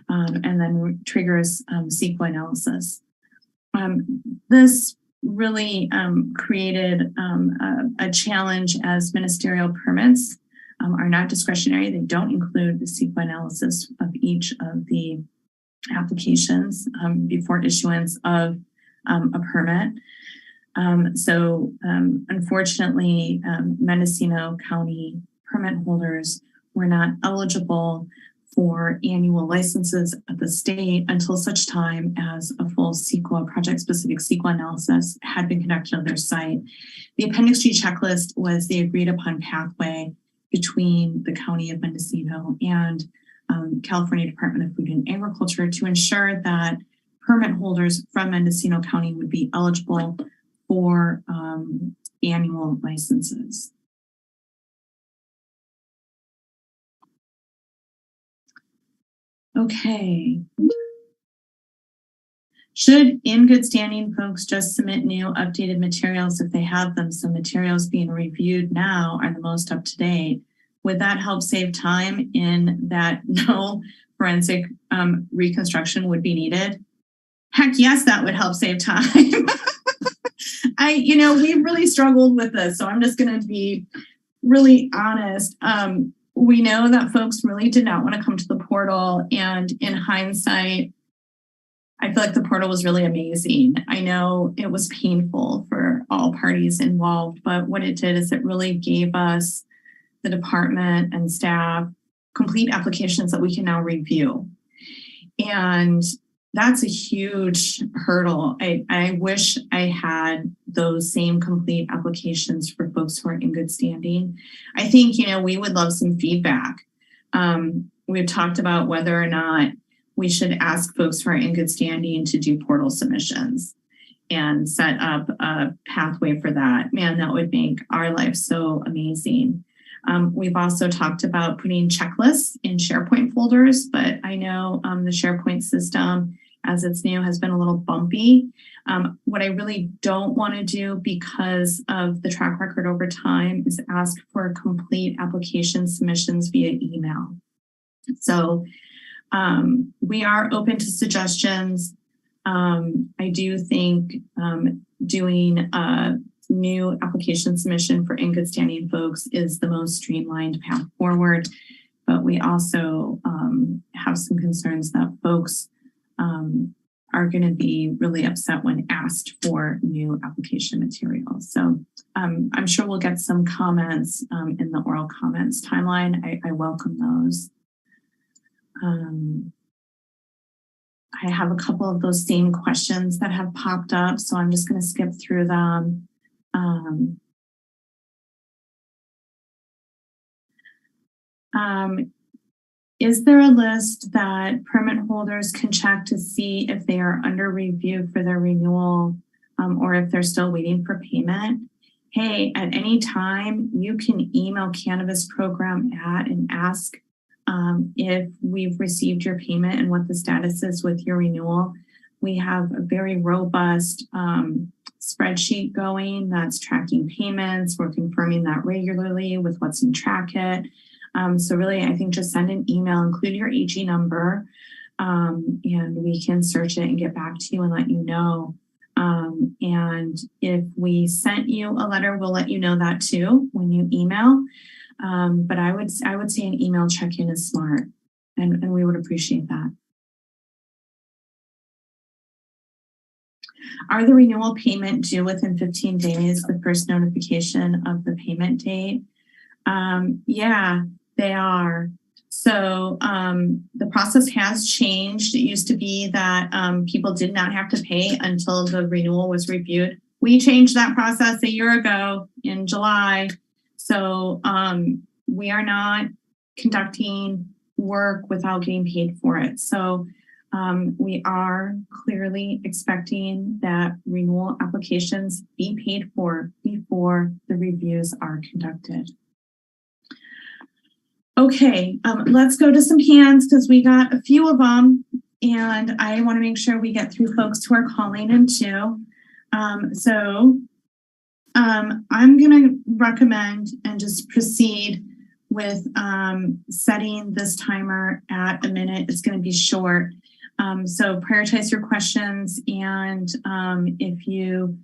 and then triggers Sequa analysis. This really created a challenge, as ministerial permits are not discretionary. They don't include the Sequa analysis of each of the applications before issuance of a permit. Unfortunately, Mendocino County permit holders were not eligible for annual licenses at the state until such time as a full Sequa, project-specific Sequa analysis had been conducted on their site. The Appendix G Checklist was the agreed-upon pathway between the County of Mendocino and California Department of Food and Agriculture to ensure that permit holders from Mendocino County would be eligible for annual licenses. Okay. Should in good standing folks just submit new updated materials if they have them? So materials being reviewed now are the most up to date. Would that help save time in that no forensic reconstruction would be needed? Heck yes, that would help save time. We've really struggled with this, so I'm just going to be really honest. We know that folks really did not want to come to the portal, and in hindsight, I feel like the portal was really amazing. I know it was painful for all parties involved, but what it did is it really gave us, the department and staff, complete applications that we can now review. And that's a huge hurdle. I wish I had those same complete applications for folks who are in good standing. I think, we would love some feedback. We've talked about whether or not we should ask folks who are in good standing to do portal submissions and set up a pathway for that. Man, that would make our life so amazing. We've also talked about putting checklists in SharePoint folders, but I know the SharePoint system, as it's new, has been a little bumpy. What I really don't want to do, because of the track record over time, is ask for complete application submissions via email. So we are open to suggestions. I do think doing a new application submission for in good standing folks is the most streamlined path forward, but we also have some concerns that folks are going to be really upset when asked for new application materials. So I'm sure we'll get some comments in the oral comments timeline. I welcome those. I have a couple of those same questions that have popped up, so I'm just going to skip through them. Is there a list that permit holders can check to see if they are under review for their renewal or if they're still waiting for payment? Hey, at any time, you can email Cannabis Program and ask if we've received your payment and what the status is with your renewal. We have a very robust spreadsheet going that's tracking payments. We're confirming that regularly with what's in Trackit. So really, I think just send an email, include your AG number, and we can search it and get back to you and let you know. And if we sent you a letter, we'll let you know that too when you email. But I would say an email check-in is smart, and we would appreciate that. Are the renewal payment due within 15 days, the first notification of the payment date? Yeah, they are. So the process has changed. It used to be that people did not have to pay until the renewal was reviewed. We changed that process a year ago in July. So we are not conducting work without getting paid for it. So we are clearly expecting that renewal applications be paid for before the reviews are conducted. Okay, let's go to some hands because we got a few of them, and I want to make sure we get through folks who are calling in too. I'm going to recommend and just proceed with setting this timer at a minute. It's going to be short. So prioritize your questions, and if you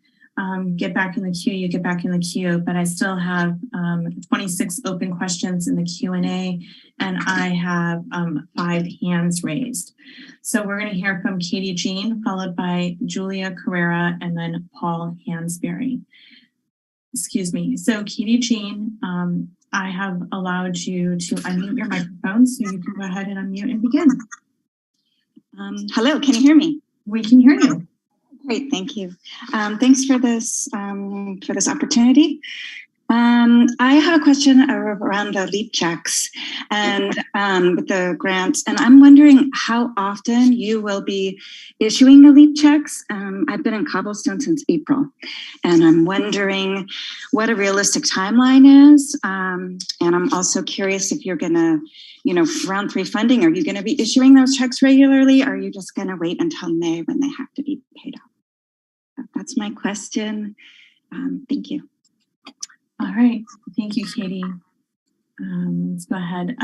get back in the queue, you get back in the queue, but I still have 26 open questions in the Q&A, and I have 5 hands raised. So we're going to hear from Katie Jean, followed by Julia Carrera, and then Paul Hansberry. Excuse me. So Katie Jean, I have allowed you to unmute your microphone, so you can go ahead and unmute and begin. Hello, can you hear me? We can hear you. Great, thank you. Thanks for this opportunity. I have a question around the LEAP checks and with the grants, and I'm wondering how often you will be issuing the LEAP checks. I've been in Cobblestone since April, and I'm wondering what a realistic timeline is. And I'm also curious if you're gonna, round 3 funding, are you gonna be issuing those checks regularly, or are you just gonna wait until May when they have to be paid out? That's my question. Thank you. All right, thank you, Katie. Let's go ahead.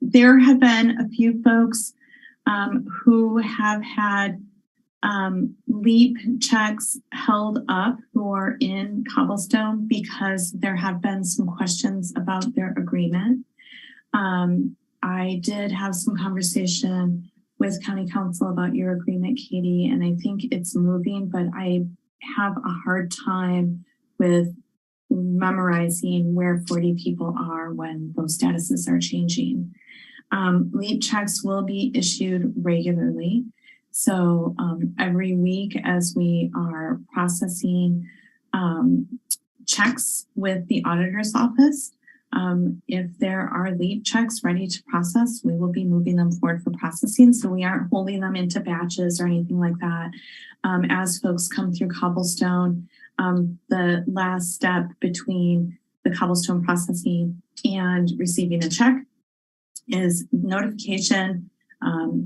There have been a few folks who have had LEAP checks held up who are in Cobblestone because there have been some questions about their agreement. I did have some conversation with County Council about your agreement, Katie, and I think it's moving, but I have a hard time with memorizing where 40 people are when those statuses are changing. LEAP checks will be issued regularly. So every week as we are processing checks with the auditor's office, if there are LEAP checks ready to process, we will be moving them forward for processing. So we aren't holding them into batches or anything like that. As folks come through Cobblestone, the last step between the Cobblestone processing and receiving a check is notification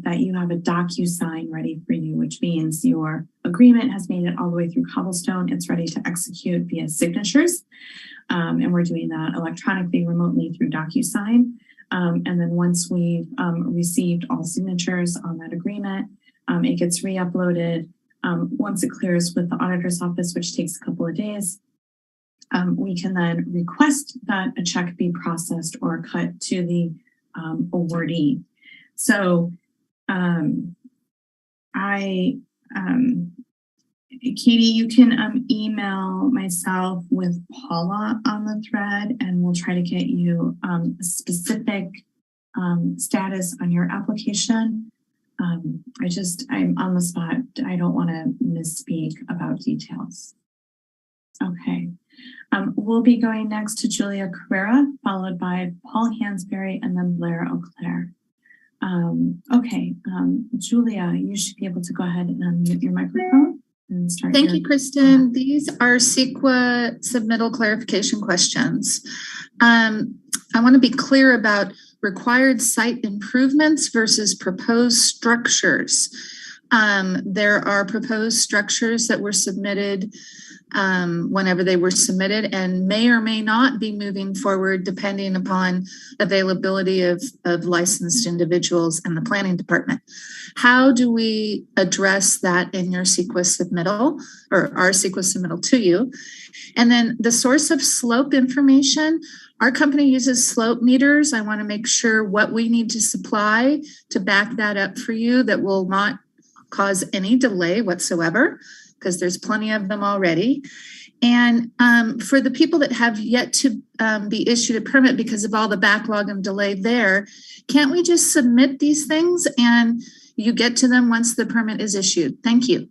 that you have a DocuSign ready for you, which means your agreement has made it all the way through Cobblestone. It's ready to execute via signatures. And we're doing that electronically, remotely through DocuSign. And then once we've received all signatures on that agreement, it gets re-uploaded. Once it clears with the auditor's office, which takes a couple of days, we can then request that a check be processed or cut to the awardee. So Katie, you can email myself with Paula on the thread, and we'll try to get you a specific status on your application. I'm on the spot. I don't want to misspeak about details. Okay. We'll be going next to Julia Carrera, followed by Paul Hansberry, and then Blair O'Clair. Julia, you should be able to go ahead and unmute your microphone and start. Thank you, Kristen. These are Sequa submittal clarification questions. I want to be clear about required site improvements versus proposed structures. There are proposed structures that were submitted whenever they were submitted and may or may not be moving forward depending upon availability of licensed individuals and the planning department. How do we address that in your Sequa submittal or our Sequa submittal to you? And then the source of slope information, our company uses slope meters. I want to make sure what we need to supply to back that up for you that will not cause any delay whatsoever, because there's plenty of them already. And for the people that have yet to be issued a permit because of all the backlog and delay there, can't we just submit these things and you get to them once the permit is issued? Thank you.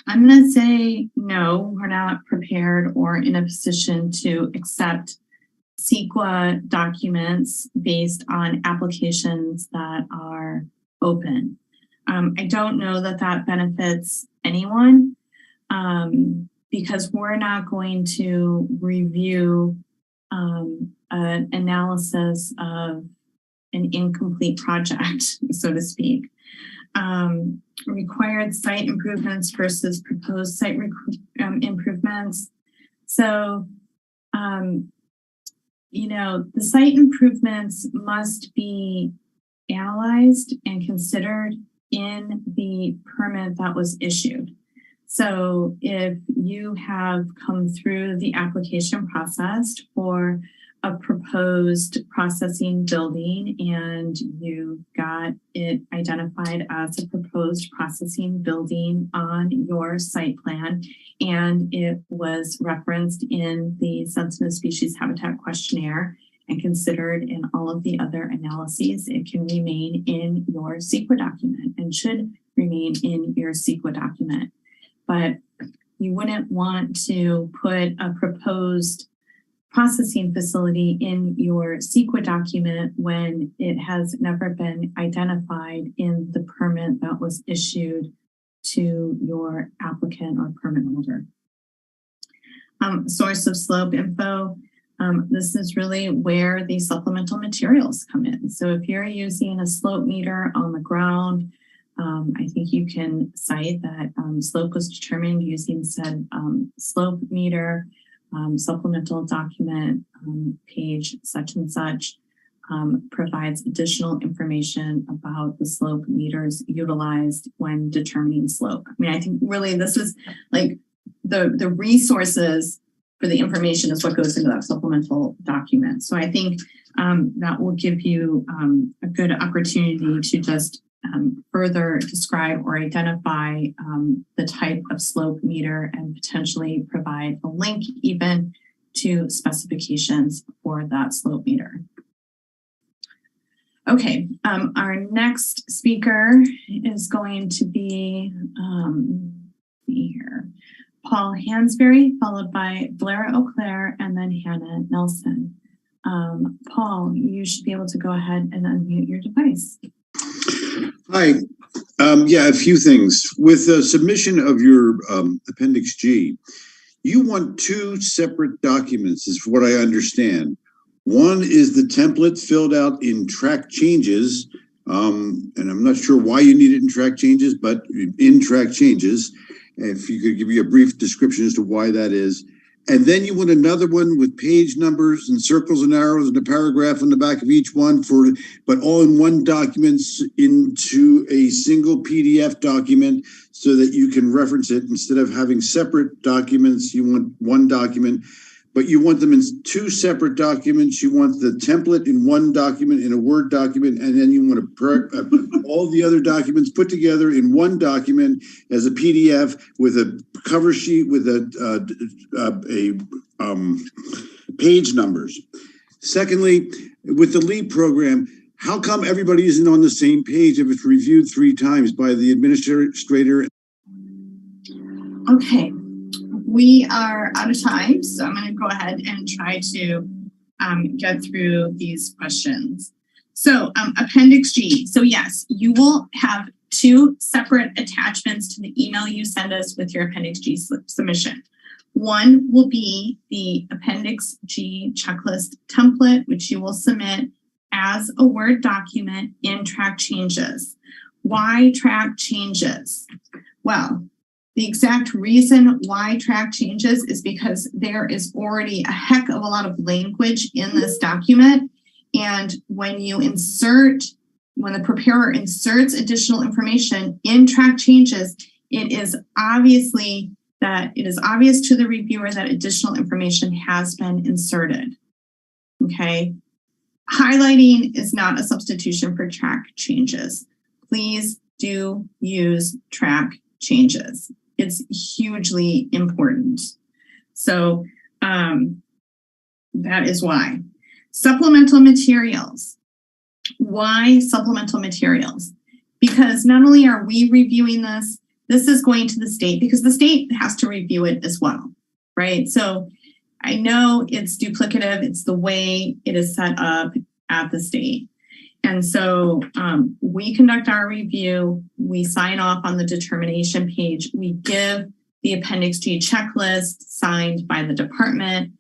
I'm going to say no, we're not prepared or in a position to accept Sequa documents based on applications that are open. I don't know that that benefits anyone because we're not going to review an analysis of an incomplete project, so to speak. Required site improvements versus proposed site improvements. So, the site improvements must be analyzed and considered in the permit that was issued. So if you have come through the application process for a proposed processing building and you got it identified as a proposed processing building on your site plan, and it was referenced in the sensitive species habitat questionnaire and considered in all of the other analyses, it can remain in your Sequa document and should remain in your Sequa document. But you wouldn't want to put a proposed processing facility in your Sequa document when it has never been identified in the permit that was issued to your applicant or permit holder. Source of slope info. This is really where the supplemental materials come in. So if you're using a slope meter on the ground, I think you can cite that slope was determined using said slope meter. Supplemental document page such and such provides additional information about the slope meters utilized when determining slope. I mean, I think really this is like the resources for the information is what goes into that supplemental document. So I think that will give you a good opportunity to just further describe or identify the type of slope meter and potentially provide a link even to specifications for that slope meter. Okay, our next speaker is going to be here. Paul Hansberry, followed by Blair O'Clair, and then Hannah Nelson. Paul, you should be able to go ahead and unmute your device. Hi. Yeah, a few things. With the submission of your Appendix G, you want two separate documents, is what I understand. One is the template filled out in track changes, and I'm not sure why you need it in track changes, but in track changes. If you could give me a brief description as to why that is. And then you want another one with page numbers and circles and arrows and a paragraph on the back of each one but all in one document into a single PDF document so that you can reference it instead of having separate documents. You want one document, but you want them in two separate documents. You want the template in one document, in a Word document, and then you want to all the other documents put together in one document as a PDF with a cover sheet with page numbers. Secondly, with the LEAP program, how come everybody isn't on the same page if it's reviewed 3 times by the administrator? Okay, we are out of time, so I'm going to go ahead and try to get through these questions. So Appendix G. So yes, you will have 2 separate attachments to the email you send us with your Appendix G submission. One will be the Appendix G checklist template, which you will submit as a Word document in track changes. Why track changes? Well, the exact reason why track changes is because there is already a heck of a lot of language in this document. And when the preparer inserts additional information in track changes, it is obvious to the reviewer that additional information has been inserted. Okay. Highlighting is not a substitution for track changes. Please do use track changes. It's hugely important. So that is why. Supplemental materials. Why supplemental materials? Because not only are we reviewing this, this is going to the state because the state has to review it as well, right? So I know it's duplicative. It's the way it is set up at the state. And so we conduct our review, we sign off on the determination page, we give the Appendix G checklist signed by the department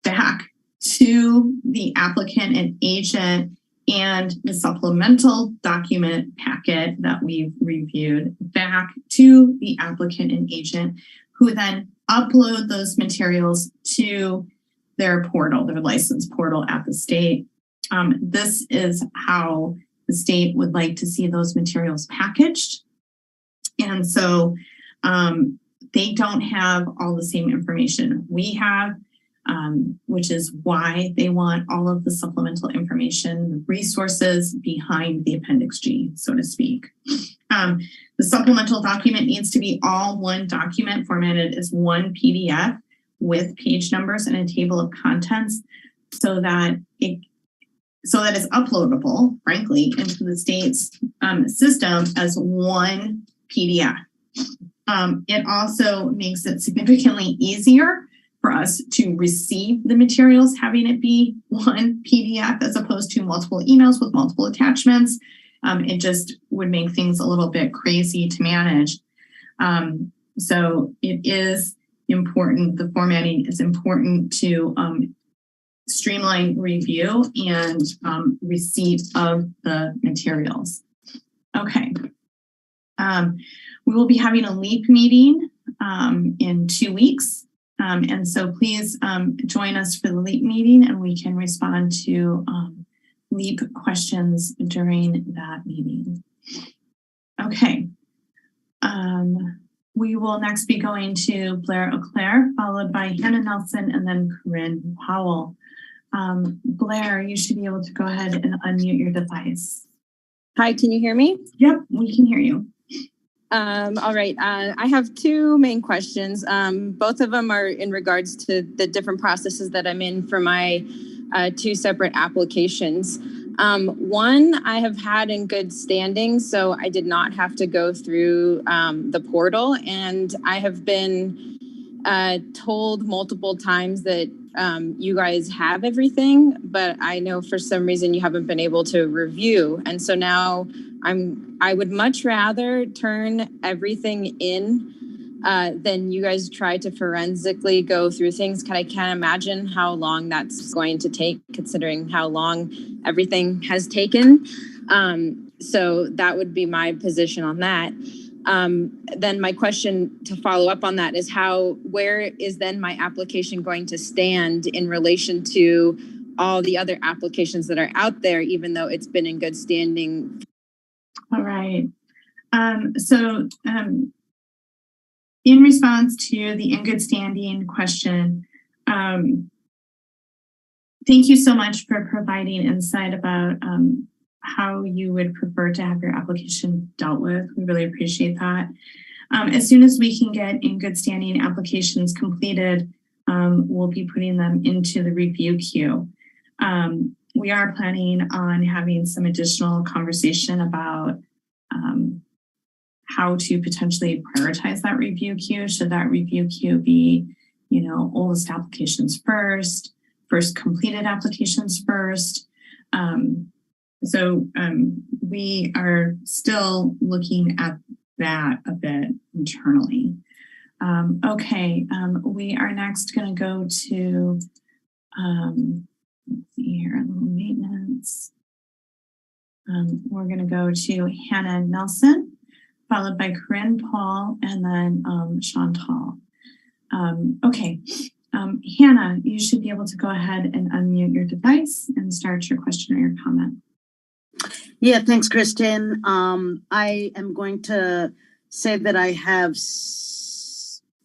back to the applicant and agent, and the supplemental document packet that we've reviewed back to the applicant and agent, who then upload those materials to their portal, their license portal at the state. This is how the state would like to see those materials packaged. And so they don't have all the same information we have, which is why they want all of the supplemental information, the resources behind the Appendix G, so to speak. The supplemental document needs to be all one document formatted as one PDF with page numbers and a table of contents so that it's uploadable, frankly, into the state's system as one PDF. It also makes it significantly easier for us to receive the materials, having it be one PDF as opposed to multiple emails with multiple attachments. It just would make things a little bit crazy to manage. So it is important, the formatting is important to streamline review and receipt of the materials. Okay. We will be having a LEAP meeting in 2 weeks. And so please join us for the LEAP meeting and we can respond to LEAP questions during that meeting. Okay. We will next be going to Blair O'Clair, followed by Hannah Nelson and then Corinne Powell. Blair, you should be able to go ahead and unmute your device. Hi, can you hear me? Yep, we can hear you. All right, I have 2 main questions. Both of them are in regards to the different processes that I'm in for my 2 separate applications. One I have had in good standing, so I did not have to go through the portal, and I have been told multiple times that you guys have everything, but I know for some reason you haven't been able to review. And so now I would much rather turn everything in than you guys try to forensically go through things. I can't imagine how long that's going to take, considering how long everything has taken. So that would be my position on that. Then my question to follow up on that is where is then my application going to stand in relation to all the other applications that are out there, even though it's been in good standing? All right. In response to the in good standing question, thank you so much for providing insight about how you would prefer to have your application dealt with. We really appreciate that. As soon as we can get in good standing applications completed, we'll be putting them into the review queue. we are planning on having some additional conversation about how to potentially prioritize that review queue. Should that review queue be, oldest applications first completed applications first? So we are still looking at that a bit internally. Okay, we are next going to go to, let's see here, maintenance. We're going to go to Hannah Nelson, followed by Corinne Paul, and then Chantal. Okay, Hannah, you should be able to go ahead and unmute your device and start your question or your comment. Yeah, thanks, Kristen. I am going to say that I have,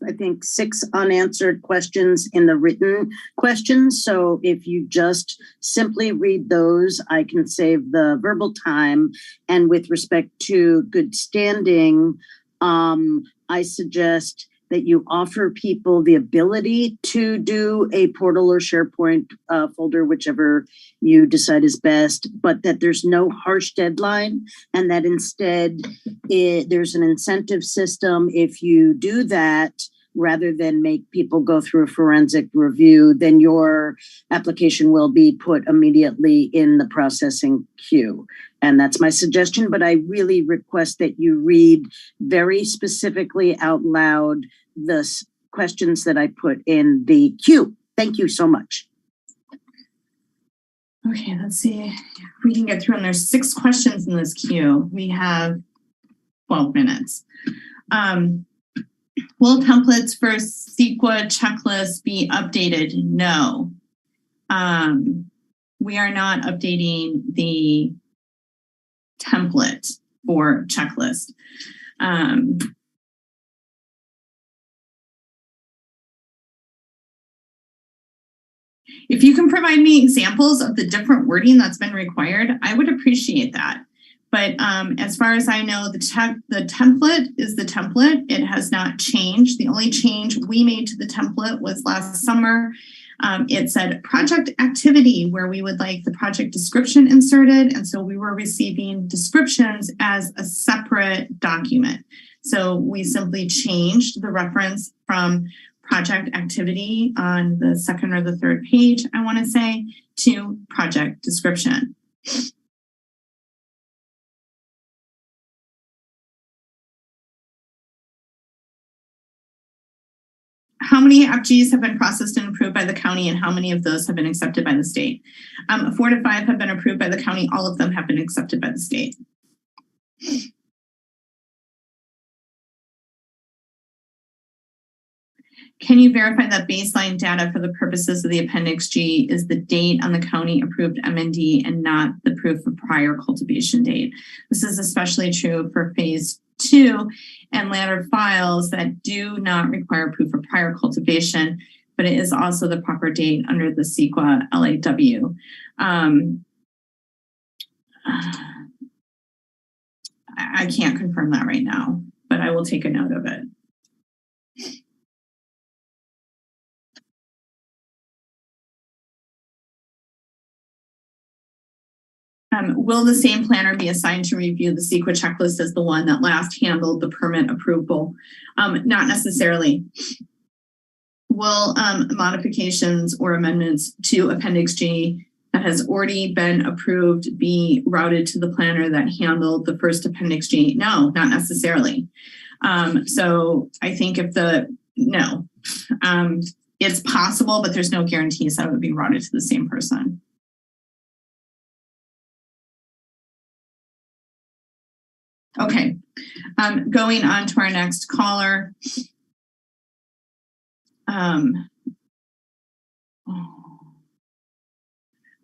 I think, 6 unanswered questions in the written questions. So if you just simply read those, I can save the verbal time. And with respect to good standing, I suggest that you offer people the ability to do a portal or SharePoint folder, whichever you decide is best, but that there's no harsh deadline, and that instead there's an incentive system. If you do that, rather than make people go through a forensic review, then your application will be put immediately in the processing queue. And that's my suggestion, but I really request that you read very specifically out loud the questions that I put in the queue. Thank you so much. Okay, let's see if we can get through. And there's 6 questions in this queue. We have 12 minutes. Will templates for Sequa checklist be updated? No. We are not updating the template for checklist. If you can provide me examples of the different wording that's been required, I would appreciate that. But as far as I know, the template is the template. It has not changed. The only change we made to the template was last summer. It said project activity, where we would like the project description inserted. And so we were receiving descriptions as a separate document. So we simply changed the reference from project activity on the 2nd or the 3rd page, I want to say, to project description. How many FGs have been processed and approved by the county, and how many of those have been accepted by the state? 4 to 5 have been approved by the county. All of them have been accepted by the state. Can you verify that baseline data for the purposes of the Appendix G is the date on the county approved MND and not the proof of prior cultivation date? This is especially true for phase 2 and latter files that do not require proof of prior cultivation, but it is also the proper date under the Sequa LAW. I can't confirm that right now, but I will take a note of it. Will the same planner be assigned to review the Sequa checklist as the one that last handled the permit approval? Not necessarily. Will modifications or amendments to Appendix G that has already been approved be routed to the planner that handled the first Appendix G? No, not necessarily. So I think it's possible, but there's no guarantees that it would be routed to the same person. Okay, going on to our next caller.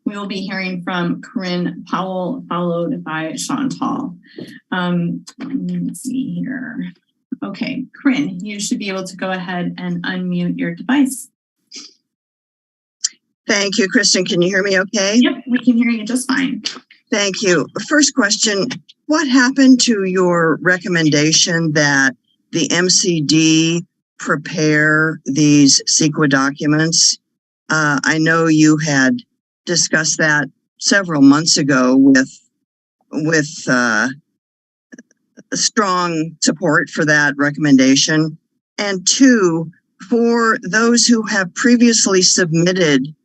We will be hearing from Corinne Powell, followed by Chantal. Let's see here. Okay, Corinne, you should be able to go ahead and unmute your device. Thank you, Kristen. Can you hear me okay? Yep, we can hear you just fine. Thank you. First question, what happened to your recommendation that the MCD prepare these Sequa documents? I know you had discussed that several months ago with strong support for that recommendation? And two, for those who have previously submitted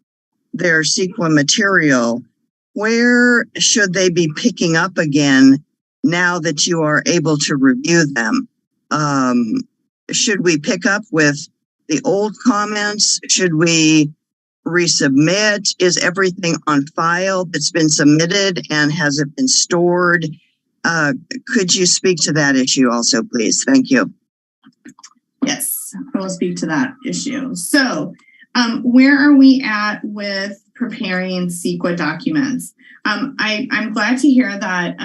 their Sequa material, where should they be picking up again now that you are able to review them? Should we pick up with the old comments? Should we resubmit? Is everything on file that's been submitted, and has it been stored? Could you speak to that issue also, please? Thank you. Yes, I will speak to that issue. So where are we at with preparing Sequa documents? I'm glad to hear that,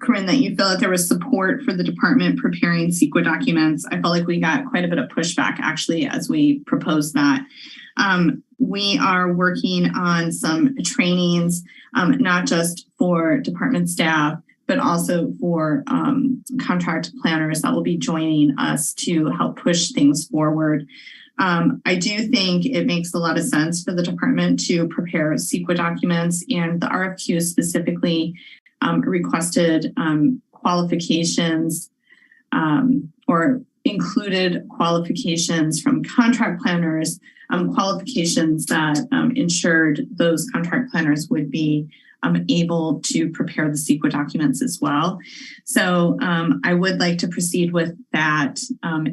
Corinne, that you feel that there was support for the department preparing Sequa documents. I felt like we got quite a bit of pushback actually as we proposed that. We are working on some trainings, not just for department staff, but also for contract planners that will be joining us to help push things forward. I do think it makes a lot of sense for the department to prepare Sequa documents, and the RFQ specifically requested qualifications or included qualifications from contract planners, qualifications that ensured those contract planners would be able to prepare the Sequa documents as well. So I would like to proceed with that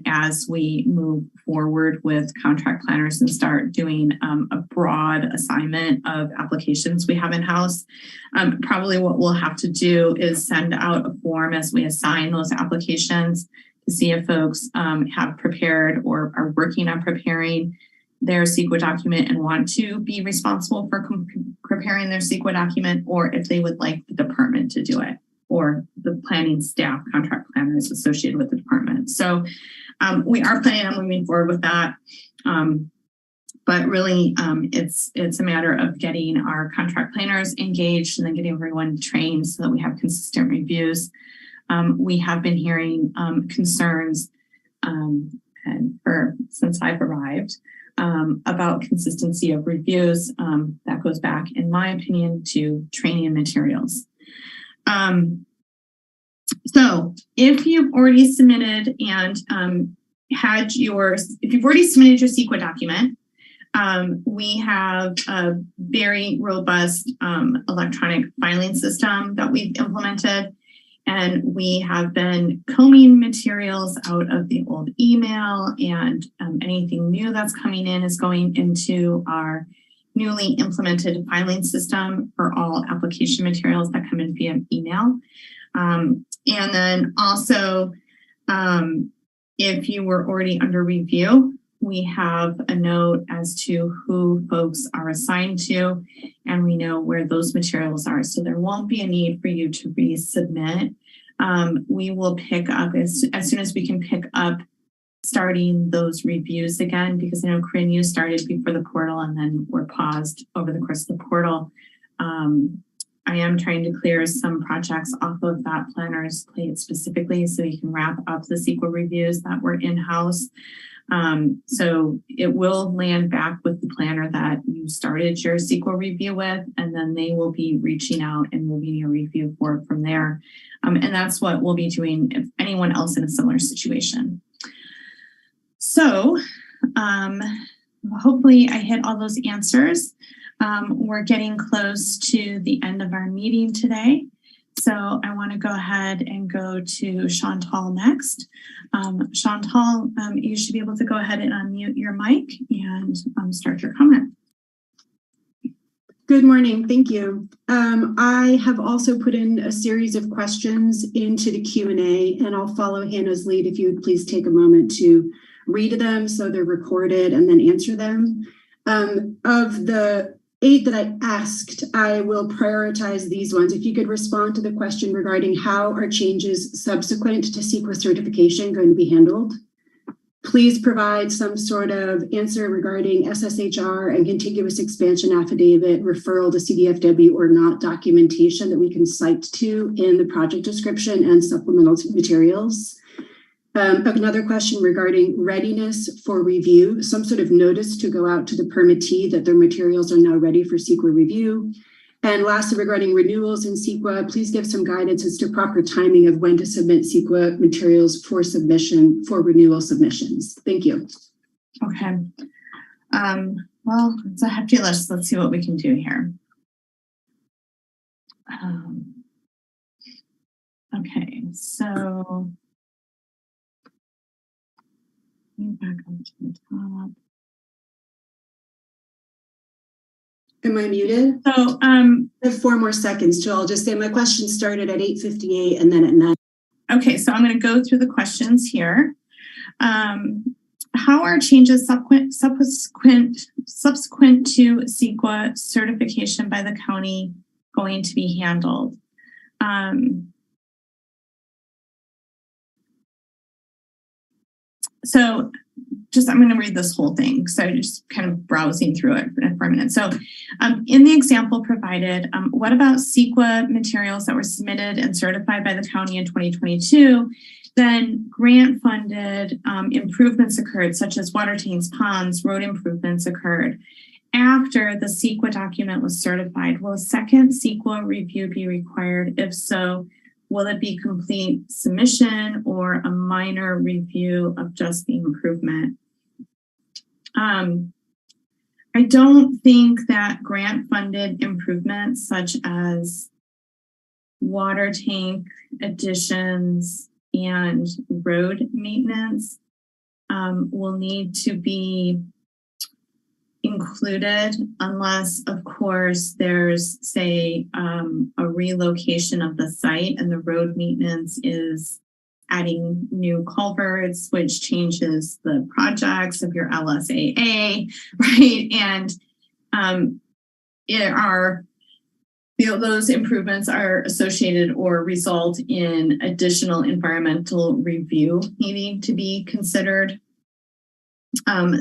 as we move forward with contract planners and start doing a broad assignment of applications we have in-house. Probably what we'll have to do is send out a form as we assign those applications to see if folks have prepared or are working on preparing their Sequa document and want to be responsible for preparing their Sequa document, or if they would like the department to do it, or the planning staff, contract planners associated with the department. So we are planning on moving forward with that. But really, it's a matter of getting our contract planners engaged and then getting everyone trained so that we have consistent reviews. We have been hearing concerns since I've arrived about consistency of reviews. That goes back, in my opinion, to training materials. So if you've already submitted and if you've already submitted your Sequa document, we have a very robust electronic filing system that we've implemented. And we have been combing materials out of the old email, and anything new that's coming in is going into our newly implemented filing system for all application materials that come in via email. And then also, if you were already under review, we have a note as to who folks are assigned to, and we know where those materials are. So there won't be a need for you to resubmit. We will pick up as soon as we can pick up starting those reviews again, because I know, Corinne, you started before the portal and then were paused over the course of the portal. I am trying to clear some projects off of that planner's plate specifically so you can wrap up the Sequa reviews that were in-house. So it will land back with the planner that you started your Sequa review with, and then they will be reaching out and moving your review forward from there. And that's what we'll be doing if anyone else in a similar situation. So hopefully I hit all those answers. We're getting close to the end of our meeting today. So I want to go ahead and go to Chantal next. Chantal, you should be able to go ahead and unmute your mic and start your comment. Good morning, thank you. I have also put in a series of questions into the Q&A, and I'll follow Hannah's lead if you would please take a moment to read them so they're recorded and then answer them. Of the 8 that I asked, I will prioritize these ones. If you could respond to the question regarding how are changes subsequent to Sequa certification going to be handled? Please provide some sort of answer regarding SSHR and contiguous expansion affidavit, referral to CDFW or not documentation that we can cite to in the project description and supplemental materials. Another question regarding readiness for review, some sort of notice to go out to the permittee that their materials are now ready for Sequa review, And lastly, regarding renewals in Sequa, please give some guidance as to proper timing of when to submit Sequa materials for submission for renewal submissions. Thank you. Okay. Well, it's a hefty list. Let's see what we can do here. Okay, so back up to the top. Am I muted? So I have 4 more seconds, so I'll just say my question started at 8:58 and then at 9. Okay, so I'm going to go through the questions here. How are changes subsequent to Sequa certification by the county going to be handled? So I'm going to read this whole thing because I was just kind of browsing through it for a minute. So in the example provided, what about Sequa materials that were submitted and certified by the county in 2022? Then grant funded improvements occurred, such as water tanks, ponds, road improvements occurred. After the Sequa document was certified, will a second Sequa review be required? If so, will it be complete submission or a minor review of just the improvement? I don't think that grant funded improvements such as water tank additions and road maintenance will need to be included unless, of course, there's, say, a relocation of the site and the road maintenance is adding new culverts, which changes the projects of your LSAA, right? And those improvements are associated or result in additional environmental review needing to be considered.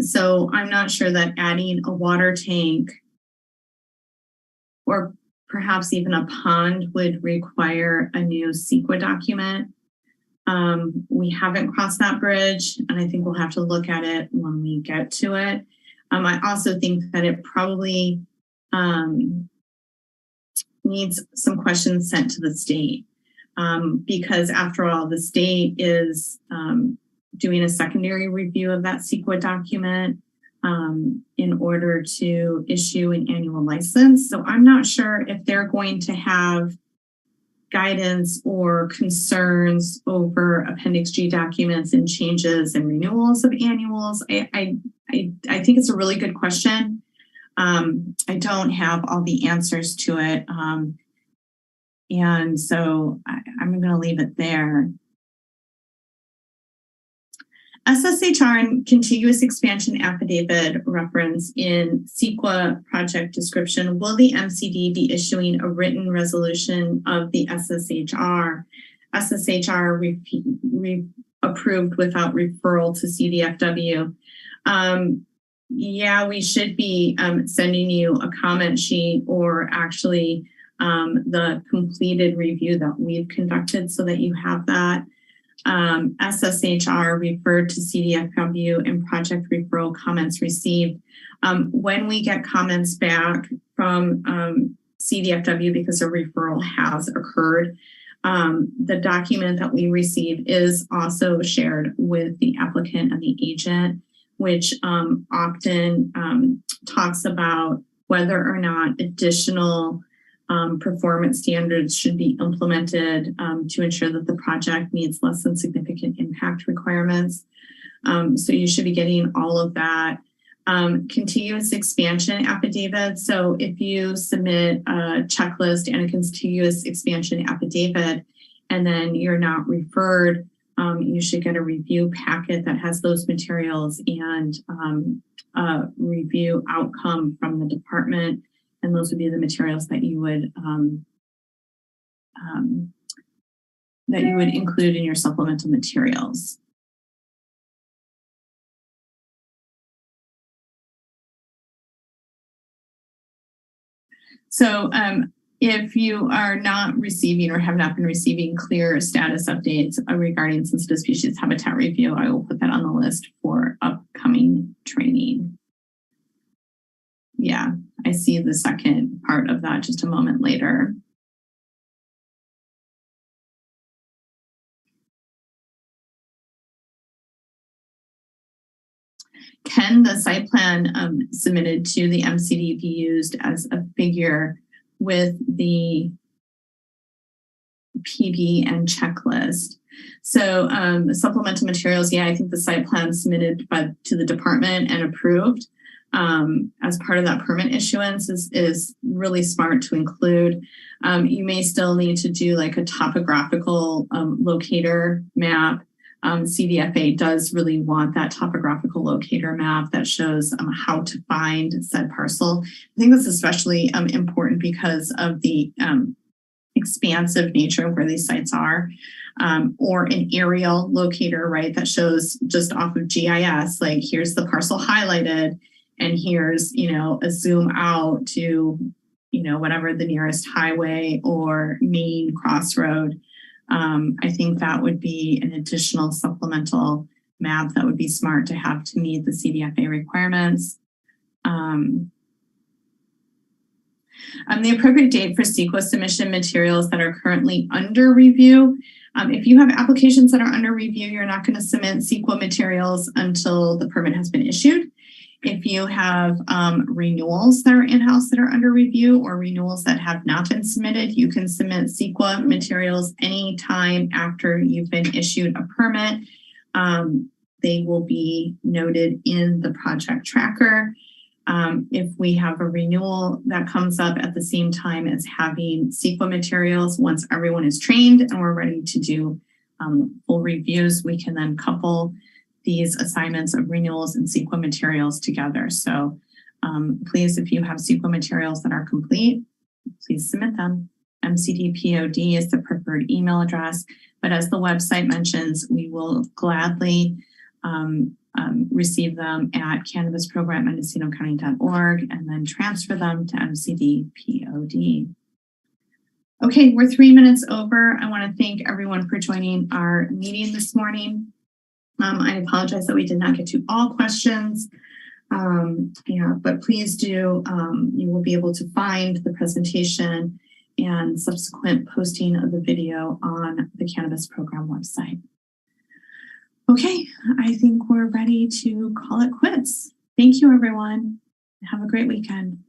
So I'm not sure that adding a water tank or perhaps even a pond would require a new Sequa document. We haven't crossed that bridge, and I think we'll have to look at it when we get to it. I also think that it probably needs some questions sent to the state because after all, the state is doing a secondary review of that Sequa document in order to issue an annual license. So I'm not sure if they're going to have guidance or concerns over Appendix G documents and changes and renewals of annuals. I think it's a really good question. I don't have all the answers to it. And so I'm going to leave it there. SSHR and contiguous expansion affidavit reference in Sequa project description. Will the MCD be issuing a written resolution of the SSHR? SSHR approved without referral to CDFW. Yeah, we should be sending you a comment sheet or actually the completed review that we've conducted so that you have that. SSHR referred to CDFW and project referral comments received. When we get comments back from CDFW because a referral has occurred, the document that we receive is also shared with the applicant and the agent, which often talks about whether or not additional performance standards should be implemented to ensure that the project meets less than significant impact requirements. So you should be getting all of that. Contiguous expansion affidavit. So if you submit a checklist and a contiguous expansion affidavit, and then you're not referred, you should get a review packet that has those materials and a review outcome from the department. And those would be the materials that you would include in your supplemental materials. So if you are not receiving or have not been receiving clear status updates regarding sensitive species habitat review, I will put that on the list for upcoming training. yeah, I see the second part of that just a moment later. Can the site plan submitted to the MCD be used as a figure with the PB and checklist? So supplemental materials, yeah, I think the site plan submitted to the department and approved as part of that permit issuance is really smart to include. You may still need to do like a topographical locator map. Cdfa does really want that topographical locator map that shows how to find said parcel. I think that's especially important because of the expansive nature of where these sites are, or an aerial locator, right, that shows just off of GIS, like here's the parcel highlighted, and here's, you know, a zoom out to, you know, whatever the nearest highway or main crossroad. I think that would be an additional supplemental map that would be smart to have to meet the Cdfa requirements. The appropriate date for Sequa submission materials that are currently under review. If you have applications that are under review, you're not going to submit Sequa materials until the permit has been issued. If you have renewals that are in-house that are under review or renewals that have not been submitted, you can submit Sequa materials anytime after you've been issued a permit. They will be noted in the project tracker. If we have a renewal that comes up at the same time as having Sequa materials, once everyone is trained and we're ready to do full reviews, we can then couple these assignments of renewals and Sequa materials together. So please, if you have Sequa materials that are complete, please submit them. MCDPOD is the preferred email address, but as the website mentions, we will gladly receive them at cannabisprogram@mendocinocounty.org and then transfer them to MCDPOD. Okay, we're 3 minutes over. I want to thank everyone for joining our meeting this morning. I apologize that we did not get to all questions. But please do, you will be able to find the presentation and subsequent posting of the video on the Cannabis Program website. Okay, I think we're ready to call it quits. Thank you, everyone. Have a great weekend.